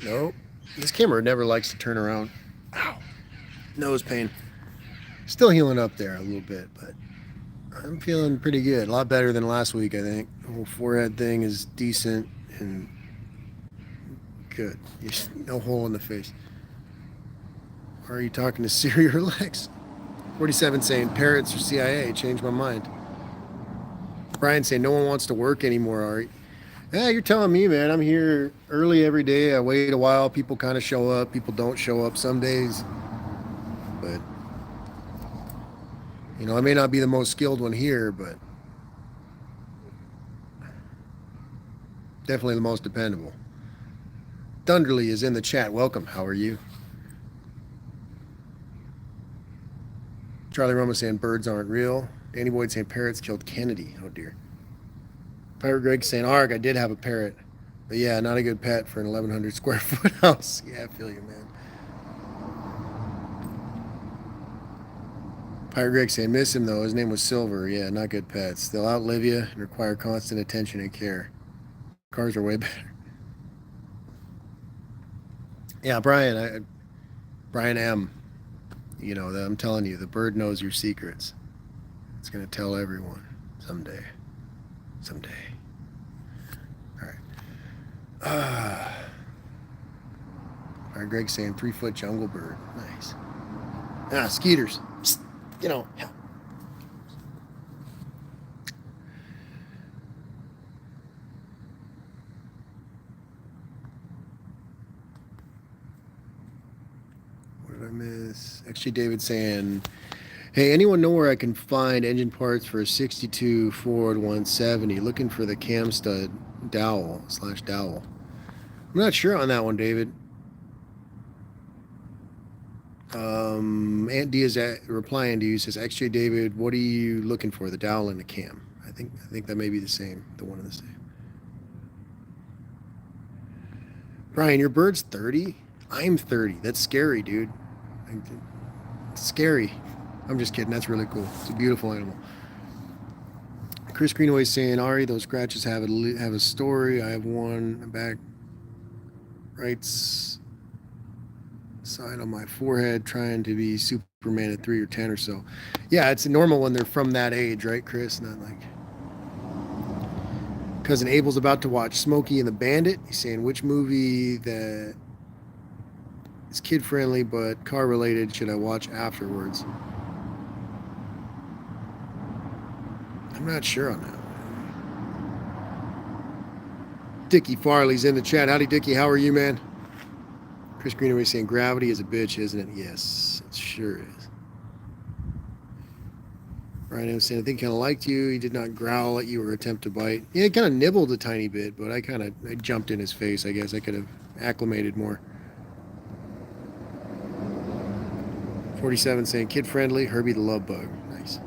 Nope. This camera never likes to turn around. Ow. Nose pain. Still healing up there a little bit, but I'm feeling pretty good. A lot better than last week, I think. The whole forehead thing is decent and good. No hole in the face. Are you talking to Siri or Lex? 47 saying, parrots or CIA, changed my mind. Brian saying, no one wants to work anymore, Ari. Yeah, you're telling me, man. I'm here early every day. I wait a while. People kind of show up. People don't show up some days. But, you know, I may not be the most skilled one here, but Definitely the most dependable. Thunderly is in the chat. Welcome. How are you? Charlie Roma saying birds aren't real. Danny Boyd saying parrots killed Kennedy. Oh dear. Pirate Greg saying Arg, I did have a parrot. But yeah, not a good pet for an 1,100 square foot house. Yeah, I feel you, man. Pirate Greg saying miss him though. His name was Silver. Yeah, not good pets. They'll outlive you and require constant attention and care. Cars are way better. Yeah, Brian M. You know, I'm telling you, the bird knows your secrets. It's gonna tell everyone someday. Someday. All right. All right, Greg saying 3-foot jungle bird. Nice. Skeeters. Psst, you know. What did I miss? Actually, David saying, hey, anyone know where I can find engine parts for a 62 Ford 170? Looking for the cam stud dowel/dowel. I'm not sure on that one, David. Aunt D is replying to you, says, actually, David, what are you looking for? The dowel and the cam. I think that may be the same, the one and the same. Brian, your bird's 30? I'm 30. That's scary, dude. It's scary. I'm just kidding. That's really cool. It's a beautiful animal. Chris Greenaway saying, Ari, those scratches have a story. I have one back right side on my forehead trying to be Superman at 3 or 10 or so. Yeah, it's normal when they're from that age, right, Chris? Not like... Cousin Abel's about to watch Smokey and the Bandit. He's saying, which movie that is kid-friendly but car-related should I watch afterwards? I'm not sure on that one. Dickie Farley's in the chat. Howdy, Dickie. How are you, man? Chris Greenaway saying gravity is a bitch, isn't it? Yes, it sure is. Ryan was saying, I think he kind of liked you. He did not growl at you or attempt to bite. Yeah, he kind of nibbled a tiny bit, but I jumped in his face, I guess. I could have acclimated more. 47 saying kid-friendly, Herbie the Love Bug. Nice.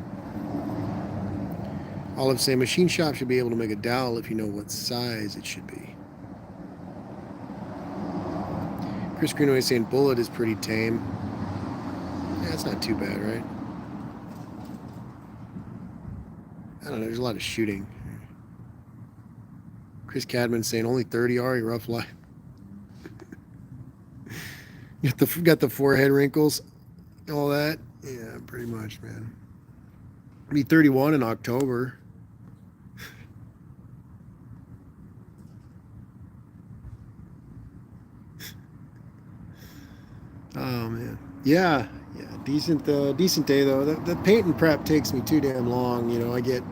Olive saying machine shop should be able to make a dowel if you know what size it should be. Chris Greenaway saying bullet is pretty tame. Yeah, it's not too bad, right? I don't know, there's a lot of shooting. Chris Cadman saying only 30, Ari, rough life. got the forehead wrinkles, all that. Yeah, pretty much, man. I'll be 31 in October. Oh man, yeah. Decent day though. The paint and prep takes me too damn long. You know, I get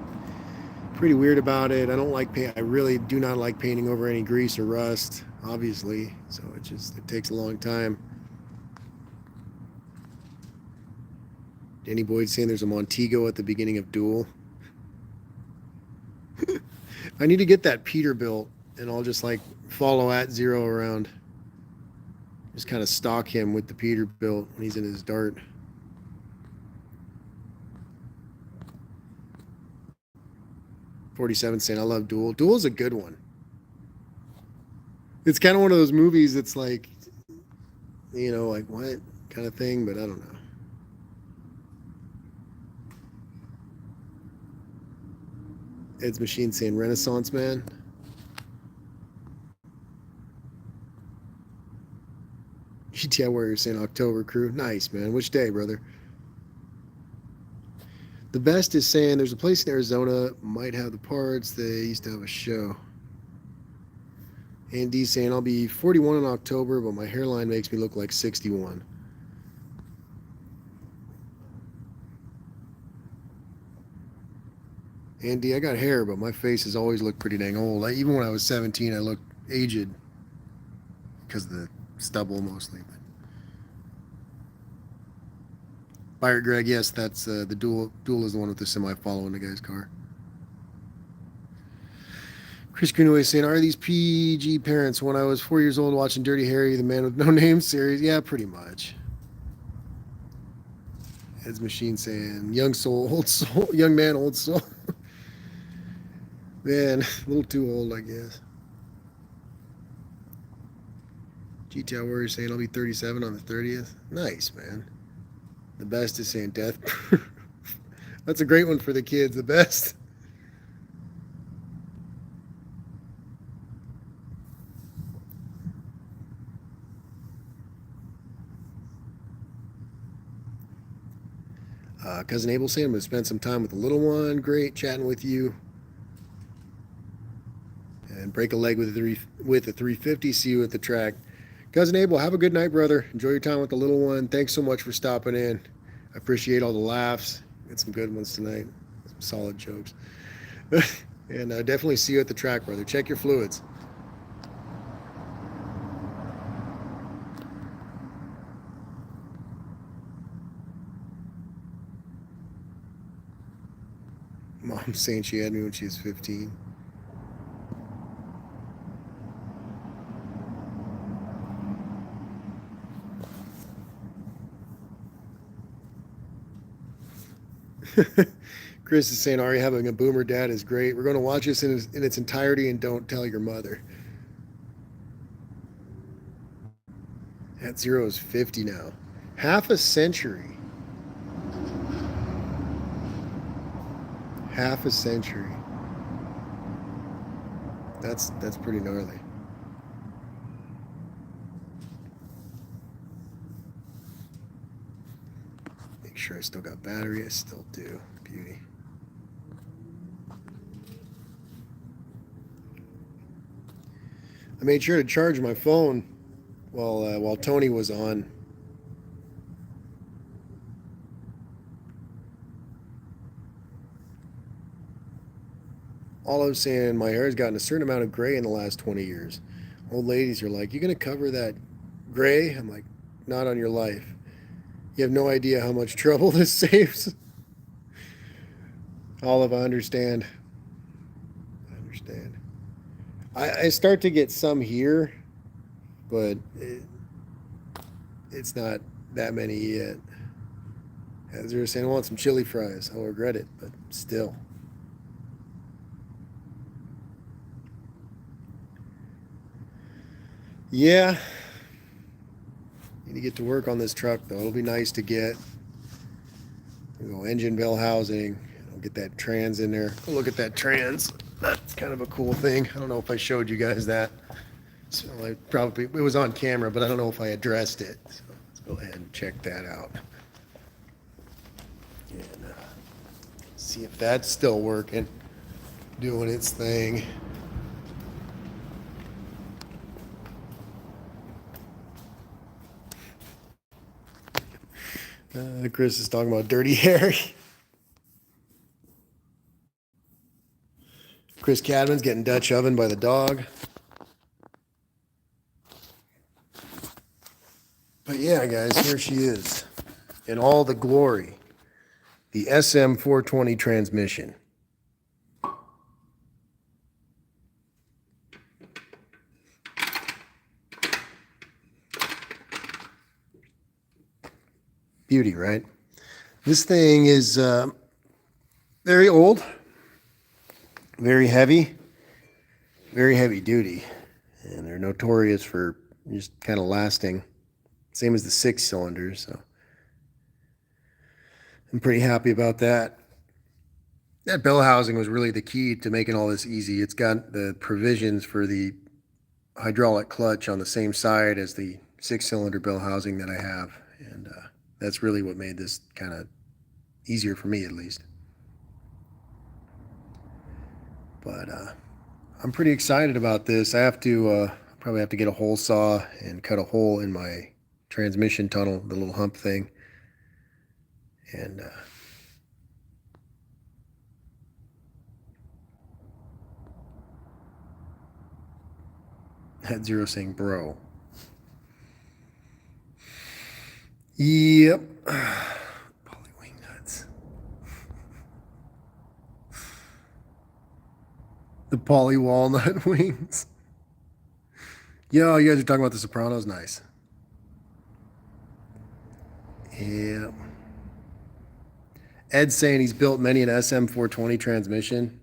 pretty weird about it. I don't like paint. I really do not like painting over any grease or rust, obviously. So it takes a long time. Danny Boyd saying there's a Montego at the beginning of Duel. I need to get that Peterbilt, and I'll just like follow at zero around. Just kind of stalk him with the Peterbilt when he's in his dart. .47 saying, I love Duel. Duel's a good one. It's kind of one of those movies that's like, you know, like what kind of thing, but I don't know. Ed's Machine saying Renaissance Man. GTI Warrior saying October crew. Nice, man. Which day, brother? The best is saying there's a place in Arizona, might have the parts. They used to have a show. Andy's saying I'll be 41 in October, but my hairline makes me look like 61. Andy, I got hair, but my face has always looked pretty dang old. Even when I was 17, I looked aged because of the stubble mostly. Pirate Greg, yes, that's the Duel. Duel is the one with the semi following the guy's car. Chris Greenaway saying, are these PG parents? When I was 4 years old watching Dirty Harry, the Man with No Name series. Yeah, pretty much. Ed's Machine saying, young soul, old soul, young man, old soul. Man, a little too old, I guess. GTI Warrior saying, I'll be 37 on the 30th. Nice, man. The best is saying death. That's a great one for the kids. The best. Cousin Abel saying, I'm going to spend some time with the little one. Great chatting with you. And break a leg with a 350. See you at the track. Cousin Abel, have a good night, brother. Enjoy your time with the little one. Thanks so much for stopping in. I appreciate all the laughs. Get some good ones tonight. Some solid jokes. And definitely see you at the track, brother. Check your fluids. Mom's saying she had me when she was 15. Chris is saying, Ari, having a boomer dad is great. We're going to watch this in its entirety and don't tell your mother. At zero is 50 now. Half a century. Half a century. That's pretty gnarly. Make sure I still got battery. I still do. Beauty. I made sure to charge my phone while Tony was on. All I was saying, my hair has gotten a certain amount of gray in the last 20 years. Old ladies are like, you going to cover that gray? I'm like, not on your life. You have no idea how much trouble this saves. Olive, I understand. I start to get some here, but it's not that many yet. As they were saying, I want some chili fries. I'll regret it, but still. Yeah. Need to get to work on this truck, though. It'll be nice to get. We'll go engine bell housing. I'll get that trans in there. Go look at that trans. That's kind of a cool thing. I don't know if I showed you guys that. So it was on camera, but I don't know if I addressed it. So let's go ahead and check that out. And see if that's still working, doing its thing. Chris is talking about Dirty Harry. Chris Cadman's getting Dutch oven by the dog. But yeah, guys, here she is in all the glory. The SM420 transmission. Beauty, right? This thing is very old, very heavy duty, and they're notorious for just kind of lasting. Same as the 6-cylinders, so I'm pretty happy about that. That bell housing was really the key to making all this easy. It's got the provisions for the hydraulic clutch on the same side as the 6-cylinder bell housing that I have, and that's really what made this kind of easier for me, at least. But I'm pretty excited about this. I have to probably have to get a hole saw and cut a hole in my transmission tunnel, the little hump thing, and that zero saying bro. Yep. Polywing nuts. The poly walnut wings. Yo, you guys are talking about The Sopranos? Nice. Yeah. Ed's saying he's built many an SM420 transmission.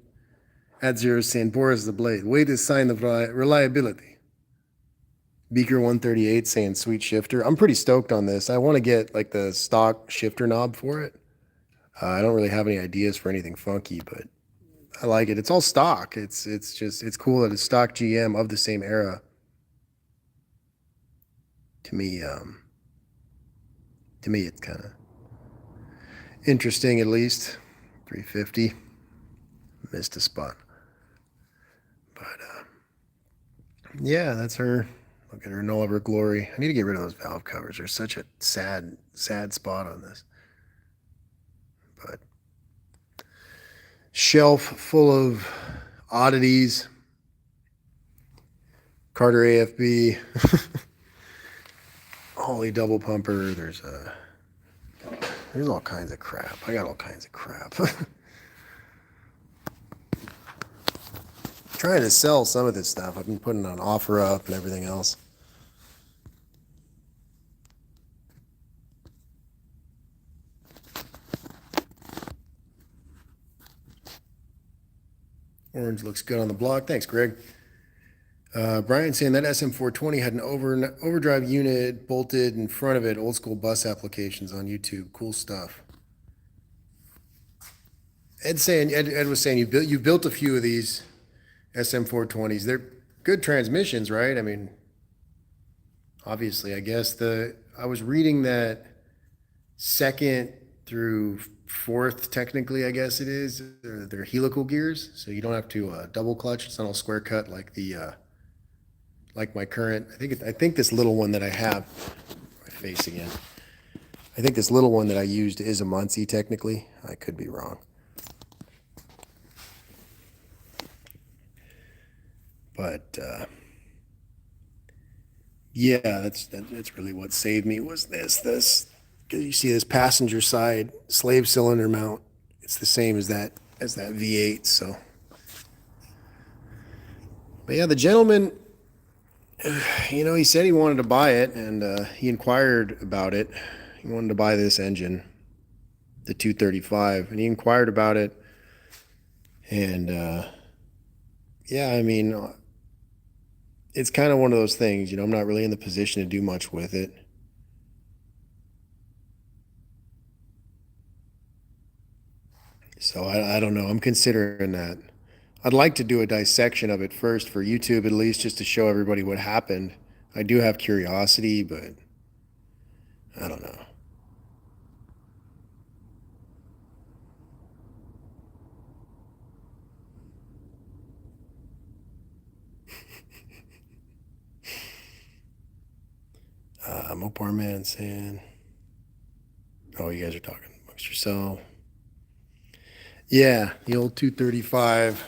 At Zero saying Boris the Blade. Way to sign of reliability. Beaker 138 saying sweet shifter. I'm pretty stoked on this. I want to get like the stock shifter knob for it. I don't really have any ideas for anything funky, but I like it. It's all stock. It's cool that it's stock GM of the same era. To me, it's kind of interesting at least. 350. Missed a spot. But yeah, that's her. Look at her in all of her glory. I need to get rid of those valve covers. There's such a sad spot on this. But shelf full of oddities. Carter AFB. Holy double pumper. There's all kinds of crap. I got all kinds of crap. Trying to sell some of this stuff. I've been putting on OfferUp and everything else. Orange looks good on the block. Thanks, Greg. Brian saying that SM420 had an overdrive unit bolted in front of it. Old school bus applications on YouTube. Cool stuff. Ed was saying you built a few of these SM420s. They're good transmissions, right? I mean, obviously, I guess I was reading that second through fourth, technically, I guess it is. They're helical gears, so you don't have to double clutch. It's not all square cut like like my current. I think this little one that I have. My face again. I think this little one that I used is a Muncie, technically. I could be wrong. But yeah, that's really what saved me was this. Because you see this passenger side slave cylinder mount. It's the same as that V8. So, but yeah, the gentleman, he said he wanted to buy it, and he inquired about it. He wanted to buy this engine, the 235, and he inquired about it. And yeah, I mean, it's kind of one of those things, I'm not really in the position to do much with it. So I don't know. I'm considering that. I'd like to do a dissection of it first for YouTube, at least just to show everybody what happened. I do have curiosity, but I don't know. Mopar Man saying, oh, you guys are talking amongst yourself. Yeah, the old 235.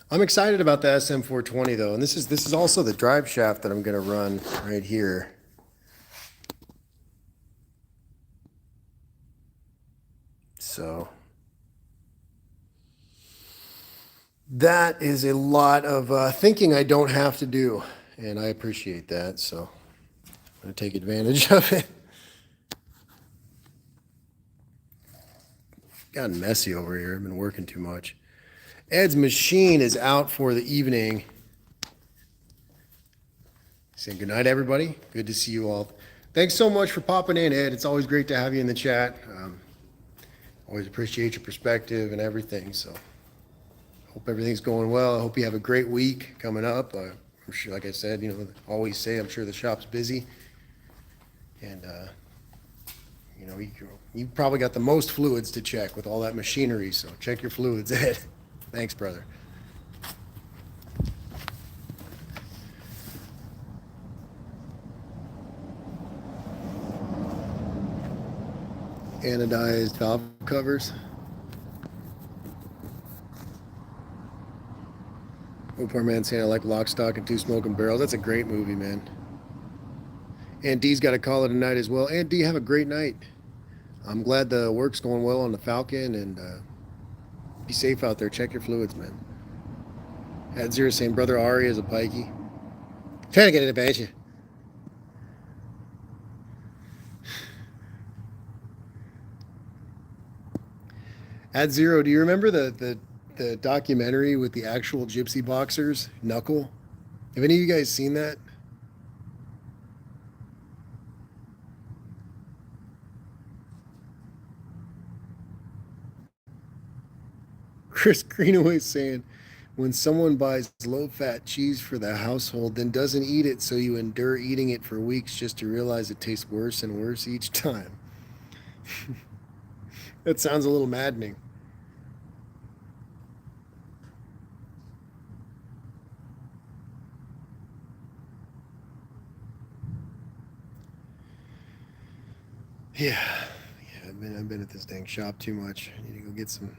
I'm excited about the SM420 though, and this is also the drive shaft that I'm going to run right here. So that is a lot of thinking I don't have to do, and I appreciate that. So I'm going to take advantage of it. Gotten messy over here. I've been working too much. Ed's machine is out for the evening. Saying good night, everybody. Good to see you all. Thanks so much for popping in, Ed. It's always great to have you in the chat. Always appreciate your perspective and everything. So hope everything's going well. I hope you have a great week coming up. I'm sure, like I said, always say I'm sure the shop's busy. And, you probably got the most fluids to check with all that machinery, so check your fluids, Ed. Thanks, brother. Anodized valve covers. Oh, poor man saying I like Lock, Stock, and Two Smoking Barrels. That's a great movie, man. Aunt D's got to call it a night as well. Aunt D, have a great night. I'm glad the work's going well on the Falcon, and be safe out there. Check your fluids, man. Had Zero saying brother Ari is a pikey. Trying to get it about you. At Zero, do you remember the documentary with the actual gypsy boxers, Knuckle? Have any of you guys seen that? Chris Greenaway saying, when someone buys low fat cheese for the household, then doesn't eat it, so you endure eating it for weeks just to realize it tastes worse and worse each time. That sounds a little maddening. Yeah, I've been at this dang shop too much. I need to go get some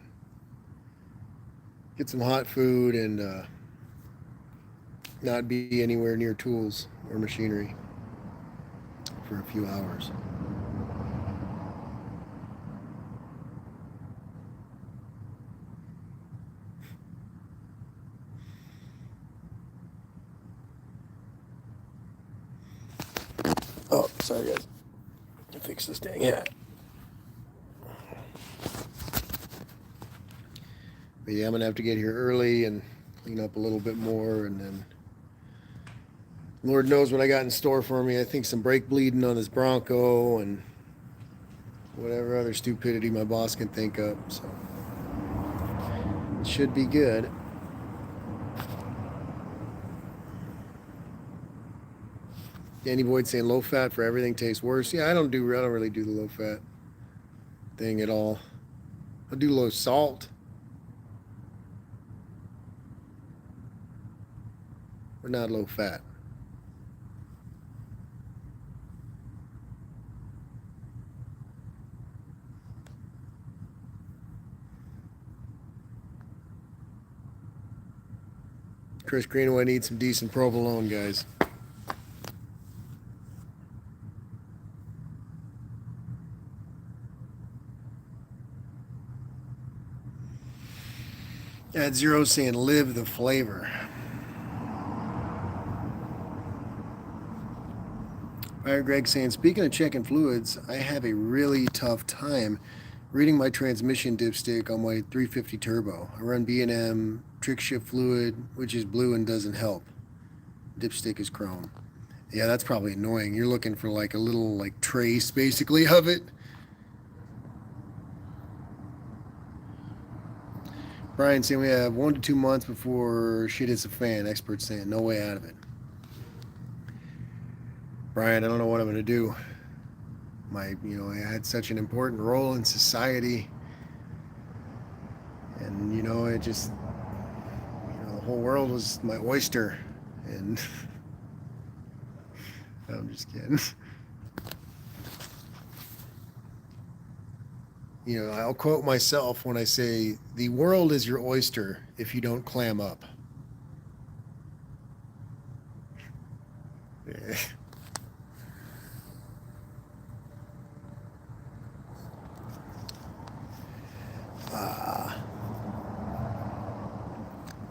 hot food and not be anywhere near tools or machinery for a few hours. Oh, sorry guys. To fix this dang hat. But yeah, I'm gonna have to get here early and clean up a little bit more, and then Lord knows what I got in store for me. I think some brake bleeding on this Bronco and whatever other stupidity my boss can think of. So it should be good. Danny Boyd saying low fat for everything tastes worse. Yeah, I don't really do the low fat thing at all. I do low salt. But not low fat. Chris Greenaway needs some decent provolone, guys. At Zero saying live the flavor. Fire Greg saying, speaking of checking fluids, I have a really tough time reading my transmission dipstick on my 350 turbo. I run B&M trick shift fluid, which is blue and doesn't help. Dipstick is chrome. Yeah, that's probably annoying. You're looking for like a little like trace basically of it. Brian saying we have 1 to 2 months before shit hits a fan. Experts saying no way out of it. Brian, I don't know what I'm going to do. I had such an important role in society, and it just, the whole world was my oyster, and I'm just kidding. I'll quote myself when I say, the world is your oyster if you don't clam up.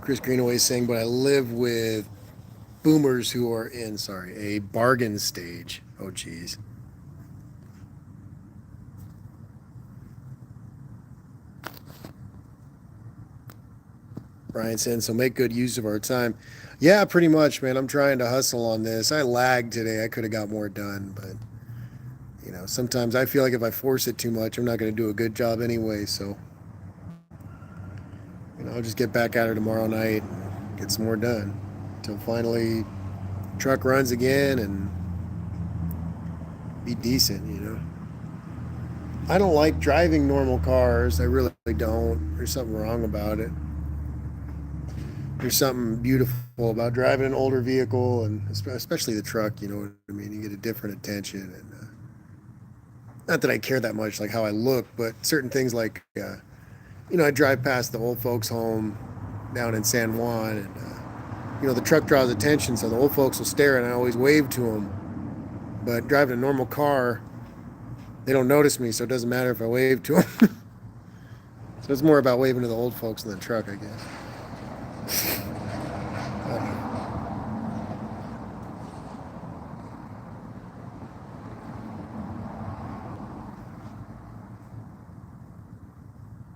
Chris Greenaway saying, but I live with boomers who are in, a bargain stage. Oh, geez. Brian saying, so make good use of our time. Yeah, pretty much, man. I'm trying to hustle on this. I lagged today. I could have got more done, but sometimes I feel like if I force it too much, I'm not going to do a good job anyway. So, I'll just get back at her tomorrow night and get some more done until finally truck runs again and be decent. I don't like driving normal cars. I really don't. There's something wrong about it. There's something beautiful about driving an older vehicle, and especially the truck. You know what I mean? You get a different attention, and not that I care that much, like how I look, but certain things like, I drive past the old folks' home down in San Juan, and the truck draws attention, so the old folks will stare, and I always wave to them. But driving a normal car, They don't notice me, so it doesn't matter if I wave to them. So it's more about waving to the old folks in the truck, I guess.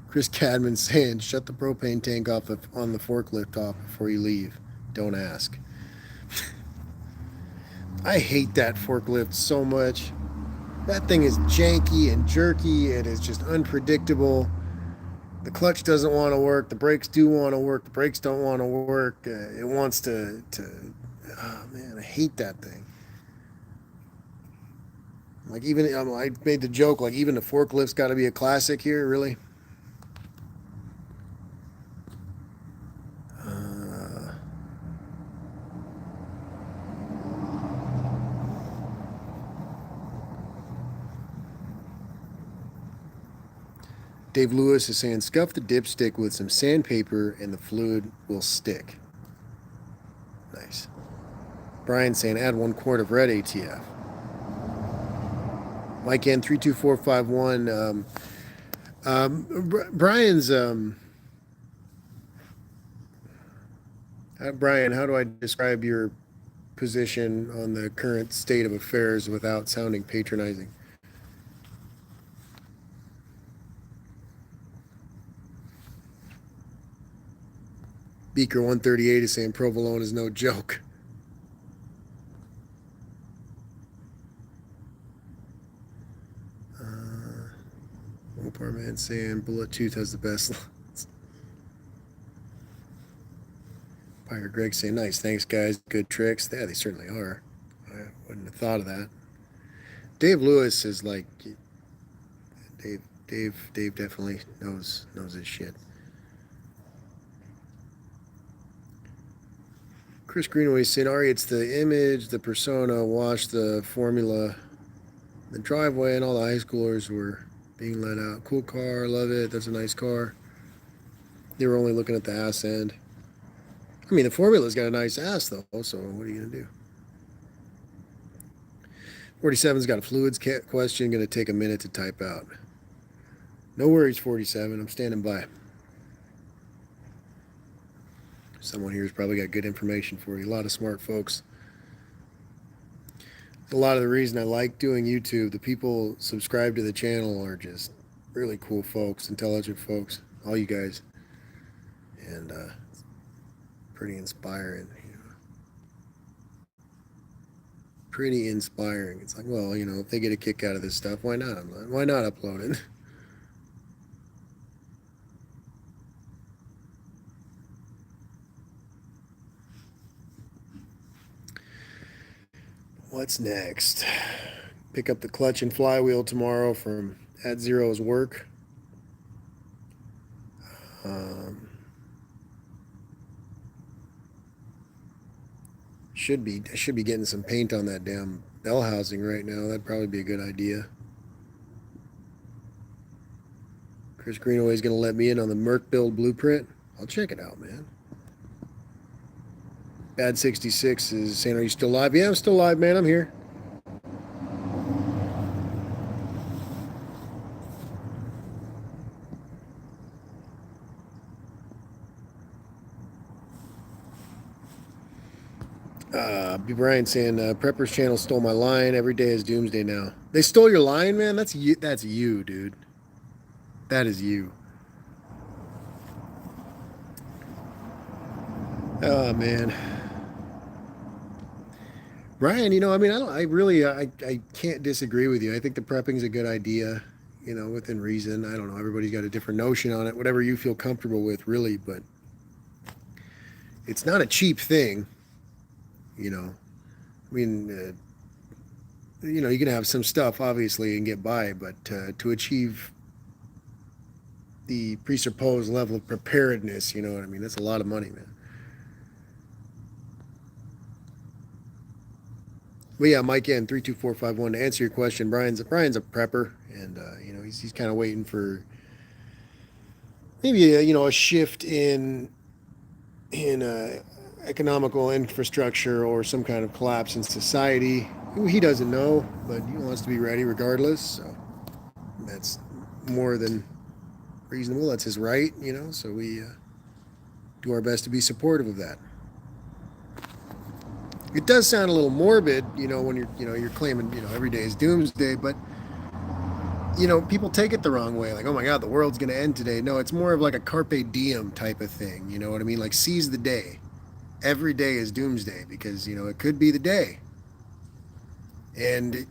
Chris Cadman saying, shut the propane tank off on the forklift off before you leave. Don't ask. I hate that forklift so much. That thing is janky and jerky. It is just unpredictable. The clutch doesn't want to work. The brakes do want to work. The brakes don't want to work. It wants to. Oh man, I hate that thing. Like even I made the joke. Like even the forklift's got to be a classic here. Really. Dave Lewis is saying, scuff the dipstick with some sandpaper and the fluid will stick. Nice. Brian saying, add 1 quart of red ATF. Mike N 32451. Brian's Brian, how do I describe your position on the current state of affairs without sounding patronizing? Beaker 138 is saying provolone is no joke. Poor man saying Bullet Tooth has the best lines. Pirate Greg saying nice, thanks guys, good tricks. Yeah, they certainly are. I wouldn't have thought of that. Dave Lewis is like Dave definitely knows his shit. Chris Greenaway saying, Ari, it's the image, the persona, watch the formula, the driveway, and all the high schoolers were being let out. Cool car, love it. That's a nice car. They were only looking at the ass end. I mean, the formula's got a nice ass, though, so what are you going to do? 47's got a fluids question, going to take a minute to type out. No worries, 47. I'm standing by. Someone here's probably got good information for you. A lot of smart folks. A lot of the reason I like doing YouTube, the people subscribe to the channel are just really cool folks, intelligent folks, all you guys. And pretty inspiring. Pretty inspiring. It's like, well, if they get a kick out of this stuff, why not? Why not upload it? What's next? Pick up the clutch and flywheel tomorrow from At Zero's work. Should be getting some paint on that damn bell housing right now. That'd probably be a good idea. Chris Greenaway's going to let me in on the Merc build blueprint. I'll check it out, man. Bad 66 is saying, are you still live? Yeah, I'm still live, man. I'm here. Brian saying, Prepper's channel stole my line. Every day is doomsday now. They stole your line, man? That's you, dude. That is you. Oh, man. Brian, I can't disagree with you. I think the prepping's a good idea, within reason. I don't know. Everybody's got a different notion on it. Whatever you feel comfortable with, really. But it's not a cheap thing, I mean, you can have some stuff, obviously, and get by, but to achieve the presupposed level of preparedness, you know what I mean? That's a lot of money, man. But yeah, Mike N 32451. To answer your question, Brian's a prepper, and he's kind of waiting for maybe a shift in economical infrastructure or some kind of collapse in society. He doesn't know, but he wants to be ready regardless. So that's more than reasonable. That's his right, so we do our best to be supportive of that. It does sound a little morbid, when you're claiming, every day is doomsday, but people take it the wrong way. Like, oh my God, the world's going to end today. No, it's more of like a carpe diem type of thing. You know what I mean? Like, seize the day. Every day is doomsday because, it could be the day. And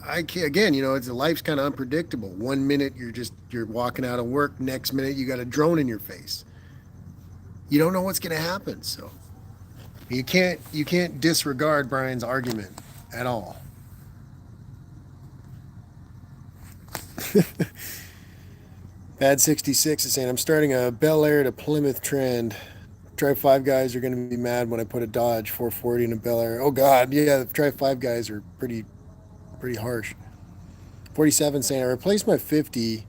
again, it's life's kind of unpredictable. One minute you're walking out of work. Next minute you got a drone in your face. You don't know what's going to happen. So you can't disregard Brian's argument at all. Bad 66 is saying, I'm starting a Bel Air to Plymouth trend. Drive 5 guys are going to be mad when I put a Dodge 440 in a Bel Air. Oh God, yeah, the Drive 5 guys are pretty harsh. 47 saying, I replaced my 50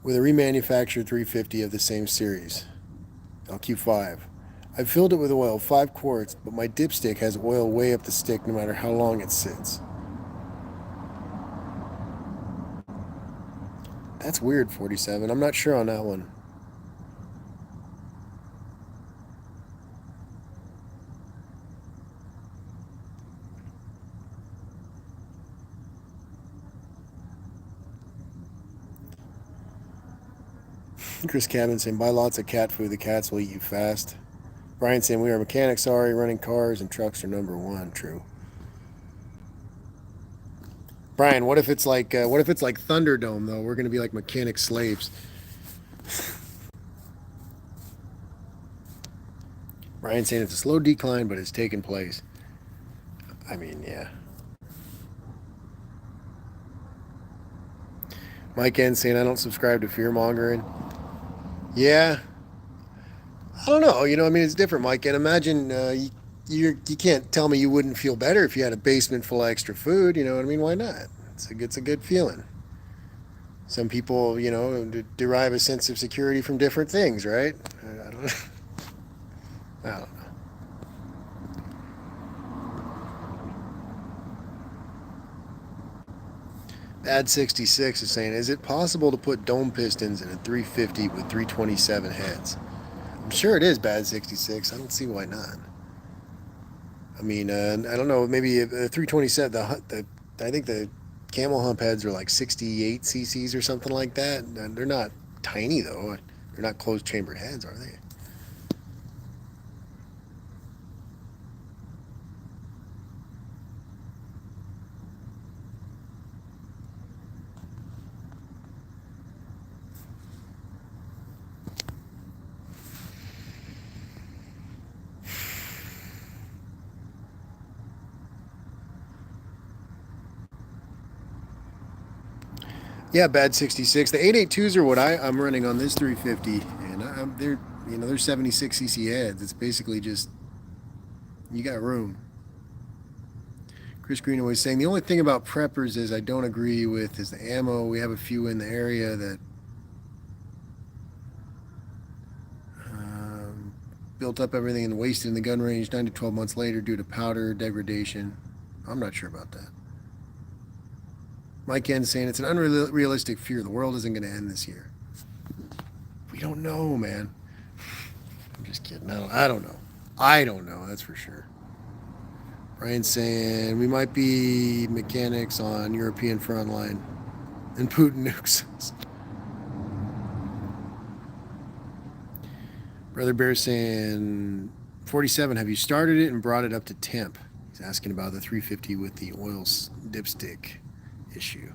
with a remanufactured 350 of the same series, LQ5. I filled it with oil, 5 quarts, but my dipstick has oil way up the stick no matter how long it sits. That's weird, 47. I'm not sure on that one. Chris Cabin saying, buy lots of cat food. The cats will eat you fast. Brian saying, we are mechanics, sorry. Running cars and trucks are number one. True. Brian, what if it's like Thunderdome though? We're going to be like mechanic slaves. Brian saying it's a slow decline, but it's taken place. I mean, yeah. Mike N saying, I don't subscribe to fear mongering. Yeah. I don't know. I mean, it's different, Mike. And imagine you can't tell me you wouldn't feel better if you had a basement full of extra food. You know what I mean? Why not? It's a good feeling. Some people, derive a sense of security from different things, right? I don't know. I don't know. Bad 66 is saying, is it possible to put dome pistons in a 350 with 327 heads? I'm sure it is, Bad 66. I don't see why not. I mean, I don't know, maybe a 327, I think the camel hump heads are like 68 cc's or something like that. They're not tiny, though. They're not closed chambered heads, are they? Yeah, Bad 66. The 882s are what I'm running on this 350, and they're 76 cc heads. It's basically just you got room. Chris Greenaway saying the only thing about preppers is I don't agree with is the ammo. We have a few in the area that built up everything and wasted in the gun range 9 to 12 months later due to powder degradation. I'm not sure about that. Mike N saying it's an unrealistic fear. The world isn't going to end this year. We don't know, man. I'm just kidding. I don't know. I don't know. That's for sure. Brian saying we might be mechanics on European front line and Putin nukes. Brother Bear saying 47. Have you started it and brought it up to temp? He's asking about the 350 with the oil dipstick issue.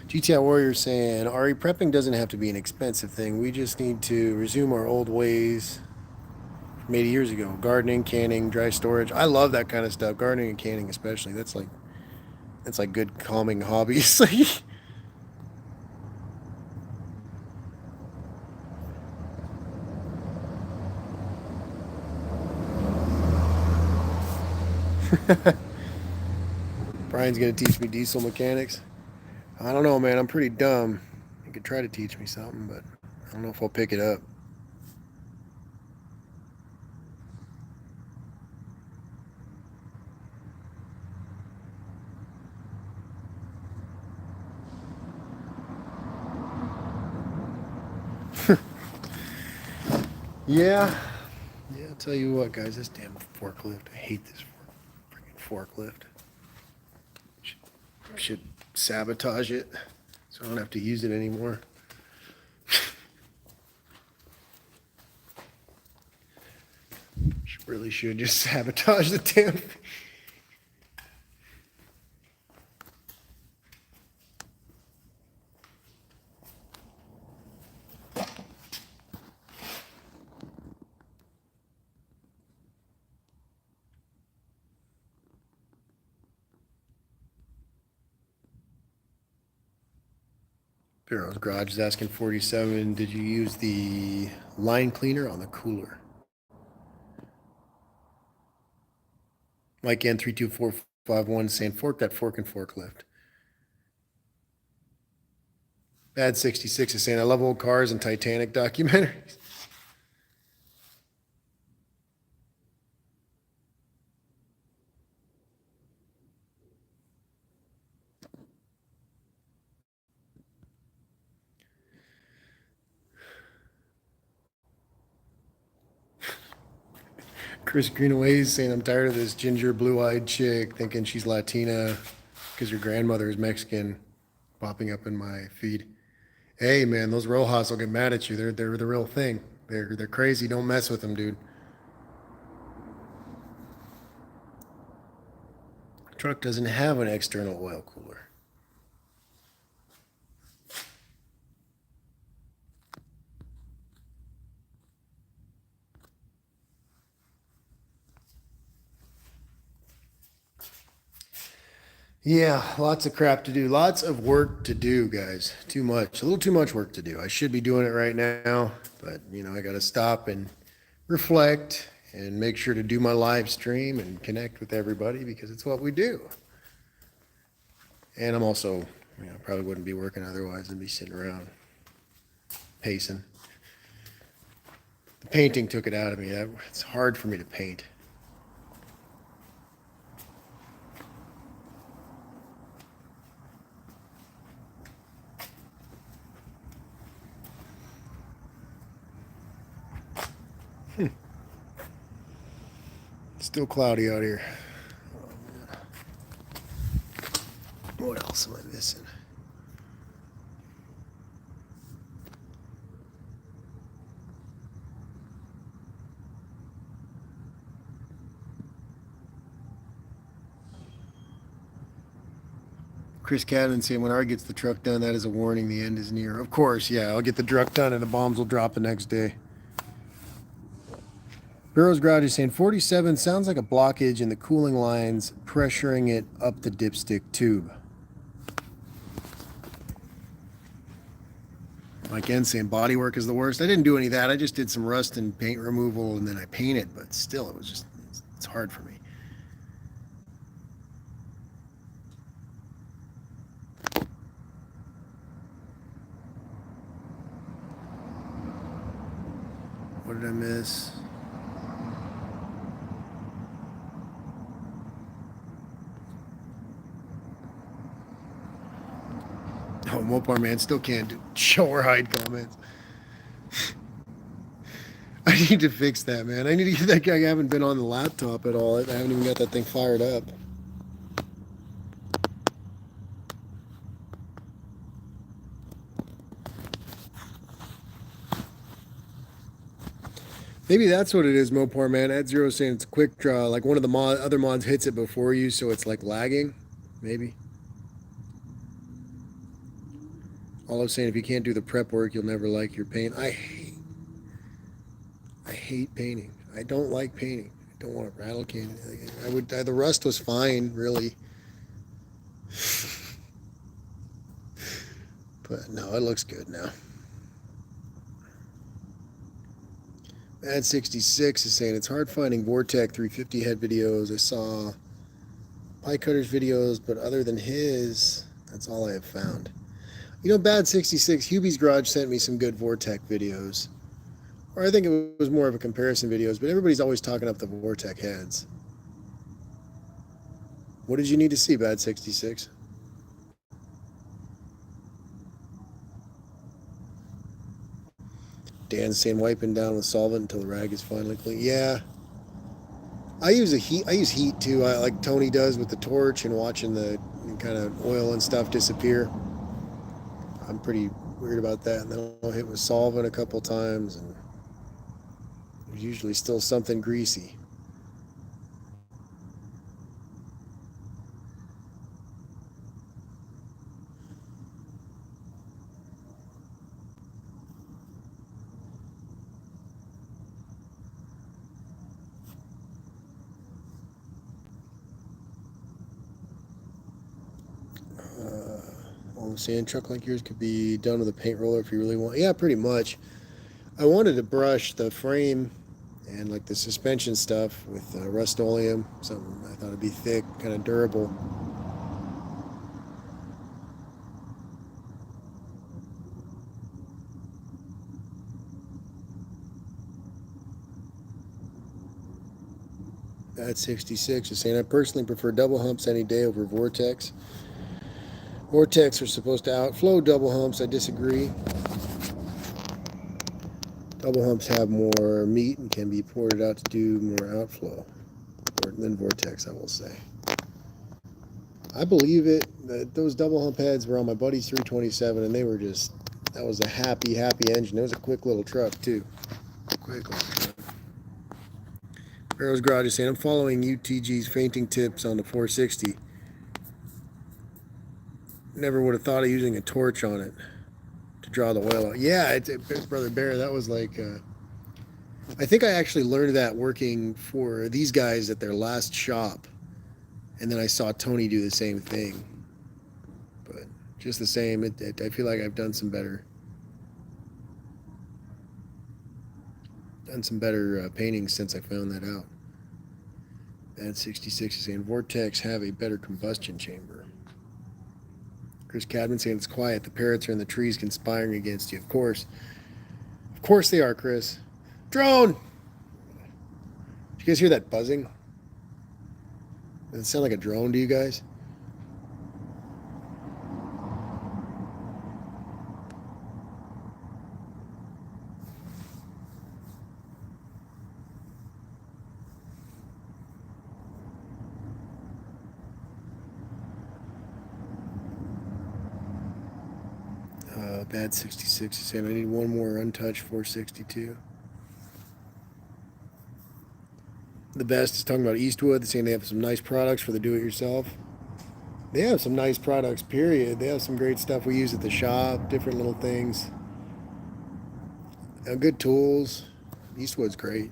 GTI Warrior saying, Ari, prepping doesn't have to be an expensive thing. We just need to resume our old ways from 80 years ago. Gardening, canning, dry storage. I love that kind of stuff. Gardening and canning especially. That's like good calming hobbies. Brian's going to teach me diesel mechanics. I don't know, man. I'm pretty dumb. You could try to teach me something, but I don't know if I'll pick it up. Yeah. Yeah, I'll tell you what, guys, this damn forklift. I hate this freaking forklift. Should sabotage it so I don't have to use it anymore. Really should just sabotage the damn. Barrow's Garage is asking 47. Did you use the line cleaner on the cooler? Mike N32451 saying fork that fork and forklift. Bad 66 is saying I love old cars and Titanic documentaries. Chris Greenaway is saying I'm tired of this ginger blue-eyed chick thinking she's Latina because your grandmother is Mexican popping up in my feed. Hey man, those Rojas will get mad at you. They're the real thing. They're crazy. Don't mess with them, dude. Truck doesn't have an external oil cooler. Yeah, lots of crap to do. Lots of work to do, guys. Too much. A little too much work to do. I should be doing it right now, but I got to stop and reflect and make sure to do my live stream and connect with everybody because it's what we do. And I'm also, probably wouldn't be working otherwise. I'd be sitting around pacing. The painting took it out of me. It's hard for me to paint. Still cloudy out here. What else am I missing? Chris Cadden saying when Art gets the truck done, that is a warning. The end is near. Of course, yeah. I'll get the truck done and the bombs will drop the next day. Barrow's Garage is saying 47 sounds like a blockage in the cooling lines, pressuring it up the dipstick tube. Mike N saying bodywork is the worst. I didn't do any of that. I just did some rust and paint removal and then I painted, but still, it's hard for me. What did I miss? Oh, Mopar man still can't show or hide comments. I need to fix that, man. I need to get that guy. I haven't been on the laptop at all. I haven't even got that thing fired up. Maybe that's what it is, Mopar man. At Zero saying it's a quick draw. Like one of the other mods hits it before you, so it's like lagging. Maybe. Olive's saying if you can't do the prep work, you'll never like your paint. I hate painting. I don't like painting. I don't want to rattle can. The rust was fine, really. But no, it looks good now. Mad 66 is saying it's hard finding Vortec 350 head videos. I saw Pie Cutter's videos, but other than his, that's all I have found. Bad 66, Hubie's Garage sent me some good Vortec videos. Or I think it was more of a comparison videos, but everybody's always talking up the Vortec heads. What did you need to see, Bad 66? Dan's saying wiping down with solvent until the rag is finally clean. Yeah, I use a heat. I use heat too. I like Tony does with the torch and watching the kind of oil and stuff disappear. I'm pretty weird about that. And then I'll hit with solvent a couple times, and there's usually still something greasy. Sand truck like yours could be done with a paint roller if you really want. Yeah, pretty much. I wanted to brush the frame and like the suspension stuff with Rust-Oleum, something I thought would be thick, kind of durable. At 66 is saying, I personally prefer double humps any day over Vortex. Vortex are supposed to outflow double humps. I disagree. Double humps have more meat and can be ported out to do more outflow than Vortex, I will say. I believe it. Those double hump heads were on my buddy's 327, and they were just, that was a happy, happy engine. It was a quick little truck, too. Quick little truck. Arrow's Garage is saying, I'm following UTG's fainting tips on the 460. Never would have thought of using a torch on it to draw the oil out. Yeah, Brother Bear, that was like, I think I actually learned that working for these guys at their last shop. And then I saw Tony do the same thing. But just the same, I feel like I've done some better paintings since I found that out. At 66 is saying Vortex have a better combustion chamber. Chris Cadman saying it's quiet. The parrots are in the trees conspiring against you. Of course they are, Chris. Drone! Did you guys hear that buzzing? Does it sound like a drone to you guys? Bad 66 is saying I need one more untouched 462. The best is talking about Eastwood. They're saying they have some nice products for the do-it-yourself. They have some nice products, period. They have some great stuff we use at the shop, different little things. Good tools. Eastwood's great.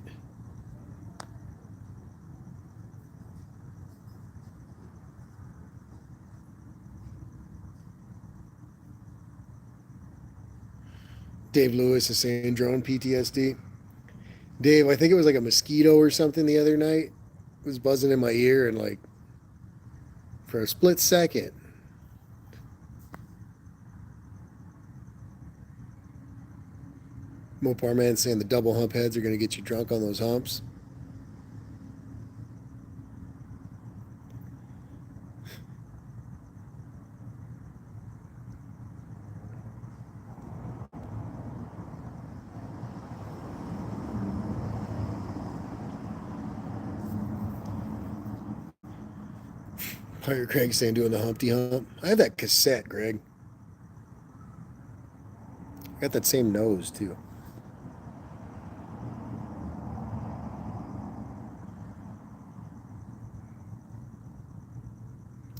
Dave Lewis is saying drone PTSD. Dave, I think it was like a mosquito or something the other night. It was buzzing in my ear, and like for a split second. Mopar Man saying the double hump heads are going to get you drunk on those humps. Pirate Craig saying doing the Humpty Hump. I have that cassette, Greg. I got that same nose too.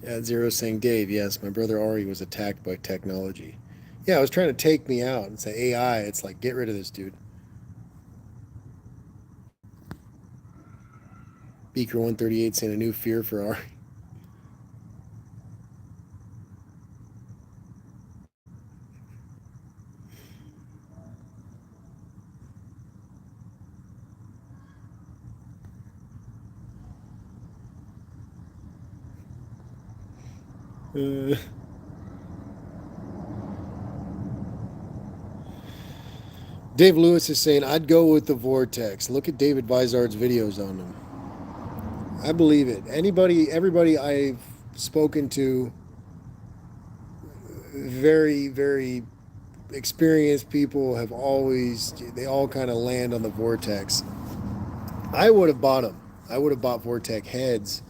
Yeah, Zero saying, Dave, yes, my brother Ari was attacked by technology. Yeah, it was trying to take me out and say AI. It's like, get rid of this dude. Beaker 138 saying a new fear for Ari. Dave Lewis is saying, I'd go with the Vortex. Look at David Vizard's videos on them. I believe it. Everybody I've spoken to, very, very experienced people have always, they all kind of land on the Vortex. I would have bought them. I would have bought Vortex heads.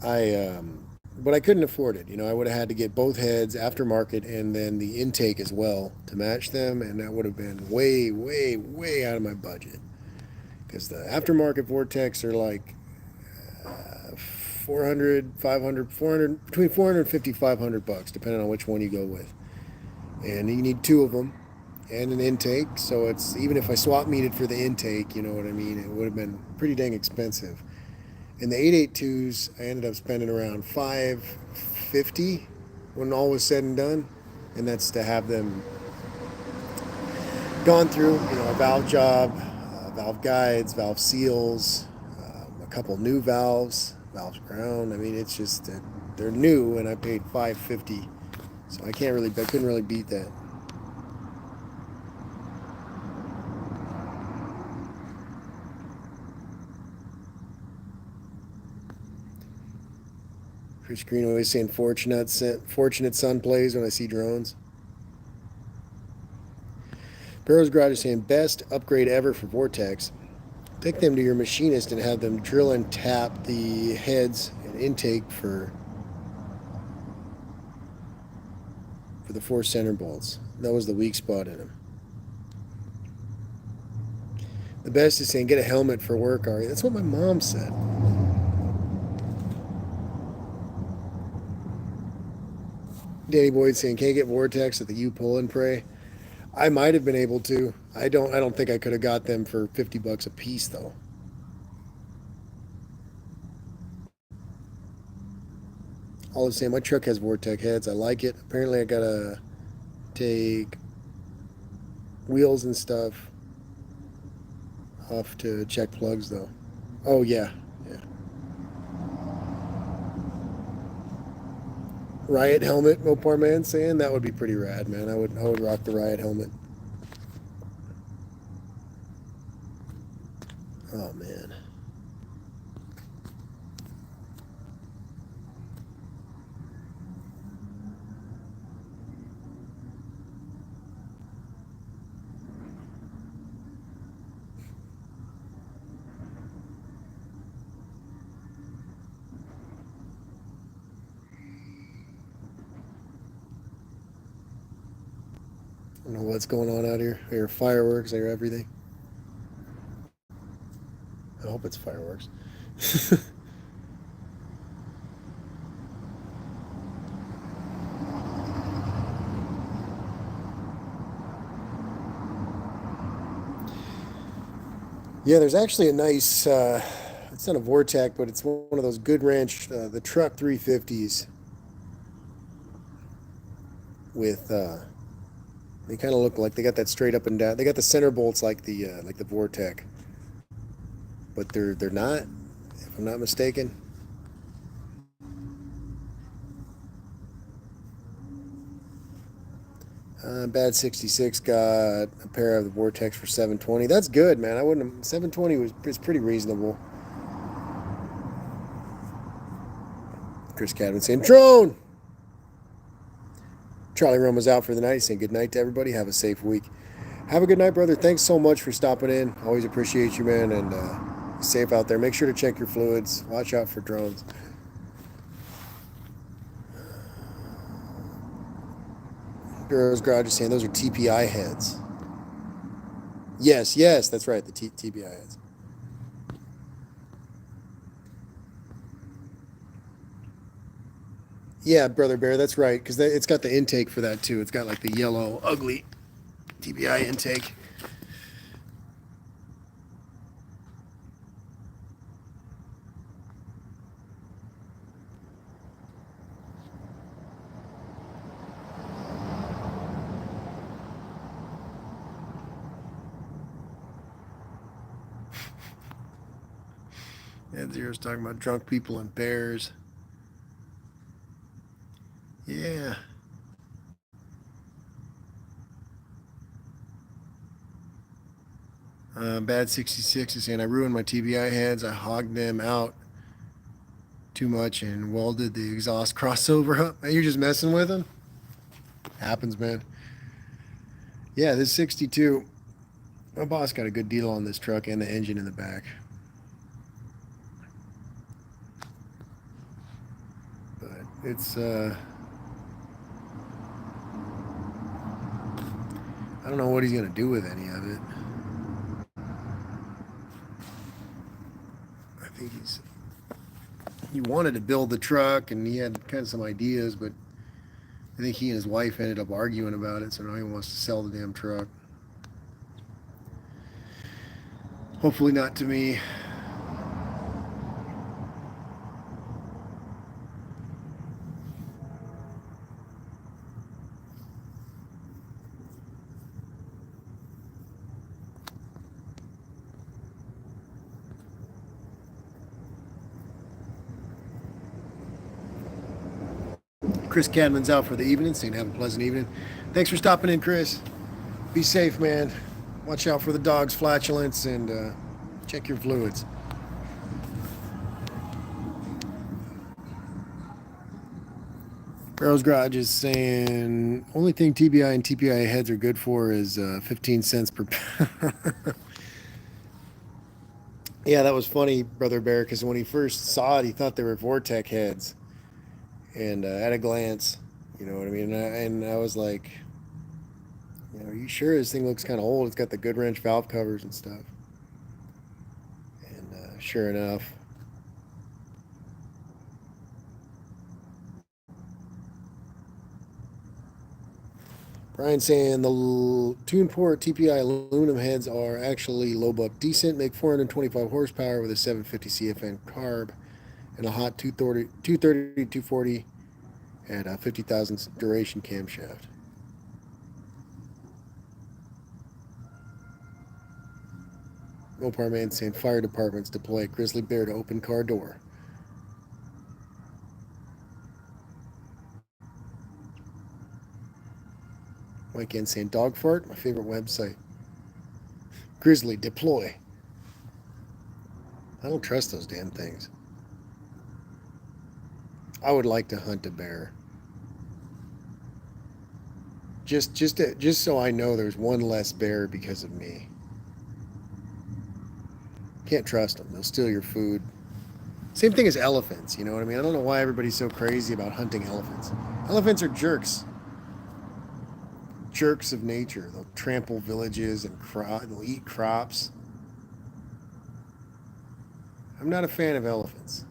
But I couldn't afford it. You know, I would have had to get both heads aftermarket and then the intake as well to match them, and that would have been way, way, way out of my budget. Because the aftermarket Vortex are like 400, 500, 400, between 450, 500 bucks, depending on which one you go with. And you need two of them and an intake. So it's, even if I swap meted for the intake, you know what I mean, it would have been pretty dang expensive. And the 882s, I ended up spending around 550 when all was said and done. And that's to have them gone through, you know, a valve job, valve guides, valve seals, a couple new valves ground. I mean, it's just they're new, and I paid 550, so I couldn't really beat that. Chris Green always saying fortunate son plays when I see drones. Barrow's Garage is saying best upgrade ever for Vortex. Take them to your machinist and have them drill and tap the heads and intake for the four center bolts. That was the weak spot in them. The best is saying get a helmet for work, Ari. That's what my mom said. Danny Boyd saying can't get Vortex at the U Pull and Pray. I might have been able to. I don't think I could have got them for 50 bucks a piece though. All the same, my truck has Vortex heads. I like it. Apparently I gotta take wheels and stuff off to check plugs though. Oh yeah. Riot helmet, Mopar Man saying that would be pretty rad, man. I would rock the Riot helmet. Oh man. I don't know what's going on out here. I hear fireworks, I hear everything. I hope it's fireworks. Yeah, there's actually a nice, it's not a Vortex, but it's one of those Good Ranch, the truck 350s with, they kind of look like they got that straight up and down. They got the center bolts like the Vortex, but they're not, if I'm not mistaken. Bad 66 got a pair of the Vortex for 720. That's good, man. I wouldn't have, 720 is pretty reasonable. Chris Cadman saying drone. Charlie Roma's out for the night. He's saying good night to everybody. Have a safe week. Have a good night, brother. Thanks so much for stopping in. Always appreciate you, man. And be safe out there. Make sure to check your fluids. Watch out for drones. Bureau's Garage is saying those are TPI heads. Yes, that's right. The TPI heads. Yeah, Brother Bear, that's right. Because it's got the intake for that too. It's got like the yellow, ugly TPI intake. Ed Zero's talking about drunk people and bears. Yeah. Bad 66 is saying I ruined my TBI heads. I hogged them out too much and welded the exhaust crossover up. You're just messing with them? Happens, man. Yeah, this 62. My boss got a good deal on this truck and the engine in the back. But it's I don't know what he's gonna do with any of it. I think he wanted to build the truck and he had kind of some ideas, but I think he and his wife ended up arguing about it, so now he wants to sell the damn truck. Hopefully not to me. Chris Cadman's out for the evening, saying have a pleasant evening. Thanks for stopping in, Chris. Be safe, man. Watch out for the dog's flatulence and check your fluids. Barrel's Garage is saying only thing TBI and TPI heads are good for is 15 cents per pound. Yeah, that was funny, Brother Bear, because when he first saw it, he thought they were Vortec heads. And at a glance, you know what I mean? And I was like, you know, are you sure this thing looks kind of old? It's got the good wrench valve covers and stuff. And sure enough, Brian saying the tune port TPI aluminum heads are actually low buck decent, make 425 horsepower with a 750 CFN carb and a hot 240 at 50,000 duration camshaft. Mopar Man saying fire departments deploy grizzly bear to open car door. Mike N saying dog fart, my favorite website. Grizzly deploy. I don't trust those damn things. I would like to hunt a bear. Just so I know there's one less bear because of me. Can't trust them. They'll steal your food. Same thing as elephants, you know what I mean? I don't know why everybody's so crazy about hunting elephants. Elephants are jerks. Jerks of nature. They'll trample villages and they'll eat crops. I'm not a fan of elephants.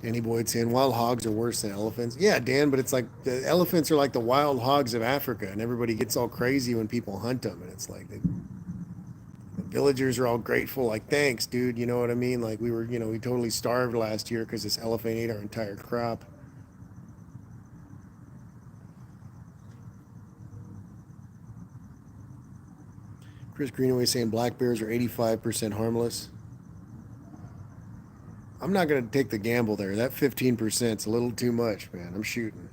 Danny Boyd saying wild hogs are worse than elephants. Yeah, Dan, but it's like the elephants are like the wild hogs of Africa, and everybody gets all crazy when people hunt them, and it's like the villagers are all grateful, like thanks, dude. You know what I mean? Like we totally starved last year because this elephant ate our entire crop. Chris Greenaway saying black bears are 85% harmless. I'm not going to take the gamble there. That 15% is a little too much, man. I'm shooting.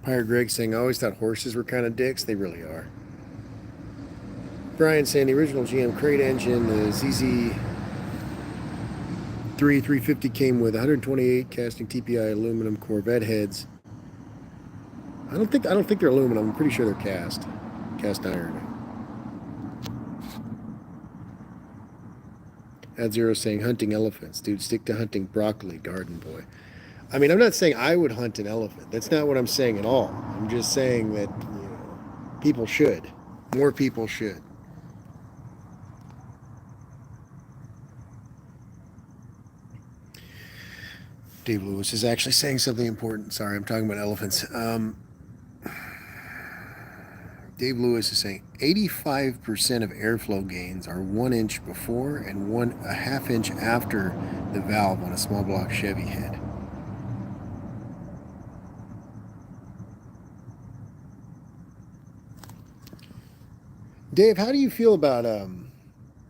Pirate Greg saying, I always thought horses were kind of dicks. They really are. Brian saying, the original GM crate engine, the ZZ 350 came with 128 casting TPI aluminum Corvette heads. I don't think they're aluminum. I'm pretty sure they're cast iron. Ad Zero saying hunting elephants, dude. Stick to hunting broccoli, garden boy. I mean, I'm not saying I would hunt an elephant. That's not what I'm saying at all. I'm just saying that people should. More people should. Dave Lewis is actually saying something important. Sorry, I'm talking about elephants. Dave Lewis is saying 85% of airflow gains are 1 inch before and 1/2 inch after the valve on a small block Chevy head. Dave, how do you feel about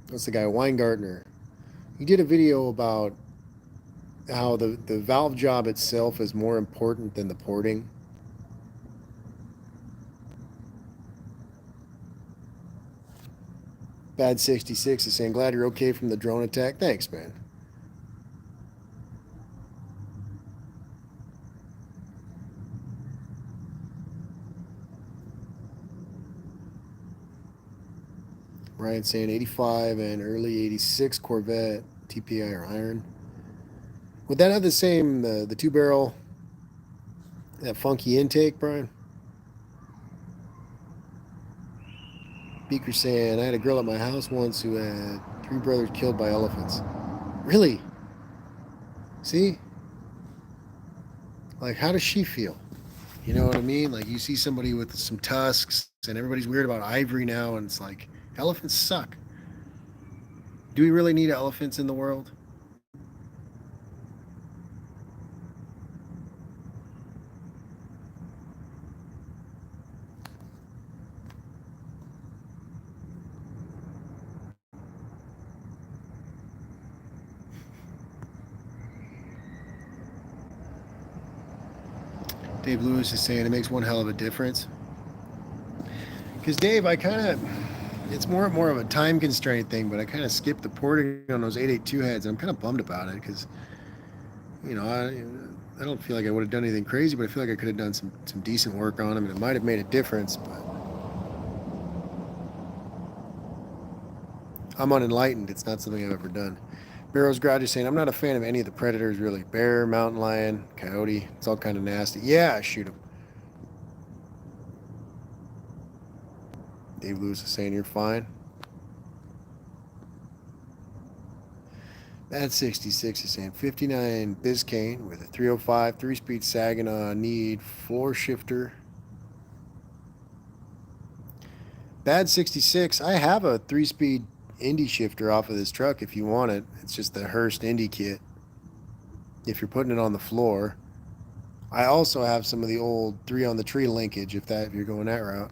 what's the guy, Weingartner? He did a video about how the valve job itself is more important than the porting. Bad 66 is saying, glad you're okay from the drone attack. Thanks, man. Ryan saying 85 and early 86 Corvette TPI or iron. Would that have the same, the two barrel, that funky intake, Brian? Beaker saying, I had a girl at my house once who had 3 brothers killed by elephants. Really? See? Like, how does she feel? You know what I mean? Like, you see somebody with some tusks, and everybody's weird about ivory now, and it's like, elephants suck. Do we really need elephants in the world? Dave Lewis is saying it makes one hell of a difference. Because Dave, I kind of, it's more of a time constraint thing, but I kind of skipped the porting on those 882 heads, and I'm kind of bummed about it because, you know, I don't feel like I would have done anything crazy, but I feel like I could have done some decent work on them, and it might have made a difference. But I'm unenlightened. It's not something I've ever done. Barrow's Garage is saying, I'm not a fan of any of the predators, really. Bear, mountain lion, coyote. It's all kind of nasty. Yeah, shoot them. Dave Lewis is saying, you're fine. Bad 66 is saying, 59 Biscayne with a 305, 3-speed Saginaw, need floor shifter. Bad 66, I have a 3-speed Indy shifter off of this truck if you want it. It's just the Hurst Indy kit if you're putting it on the floor. I also have some of the old 3 on the tree linkage if you're going that route.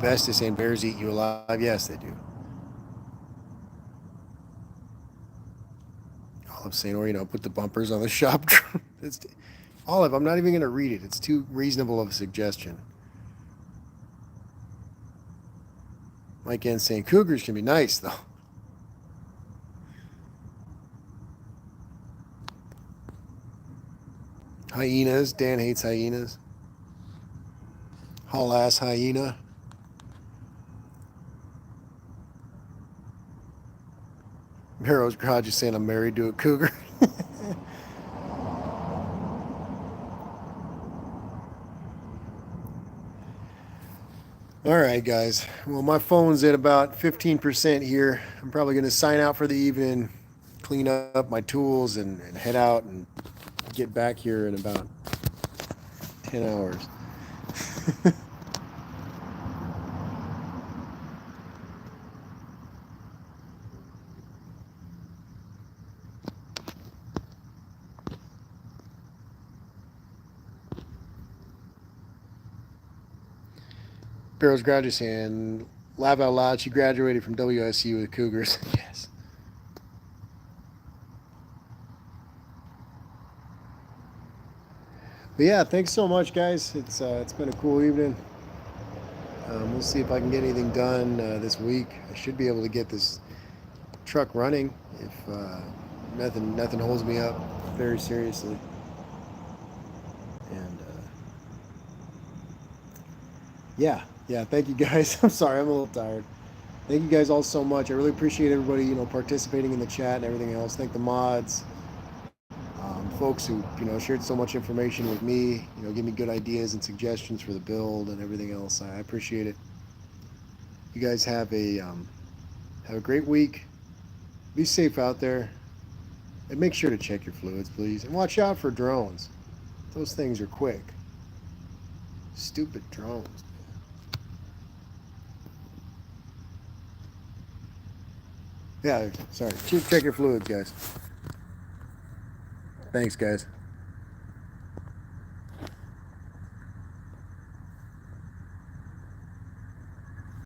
Best is saying bears eat you alive. Yes, they do. Olive saying, or, you know, put the bumpers on the shop. Olive, I'm not even going to read it. It's too reasonable of a suggestion. Mike N saying cougars can be nice, though. Hyenas. Dan hates hyenas. Haul ass hyena. Barrow's Garage is saying I'm married to a cougar. All right, guys. Well, my phone's at about 15% here. I'm probably going to sign out for the evening, clean up my tools, and head out and get back here in about 10 hours. Barrow's Garage is saying, laugh out loud, she graduated from WSU with Cougars. Yes. But yeah, thanks so much, guys. It's been a cool evening. We'll see if I can get anything done this week. I should be able to get this truck running if nothing holds me up very seriously. And yeah, thank you guys. I'm sorry, I'm a little tired. Thank you guys all so much. I really appreciate everybody, you know, participating in the chat and everything else. Thank the mods, folks who, you know, shared so much information with me, you know, give me good ideas and suggestions for the build and everything else. I appreciate it. You guys have a great week. Be safe out there, and make sure to check your fluids, please, and watch out for drones. Those things are quick. Stupid drones. Yeah, sorry. Check your fluids, guys. Thanks, guys.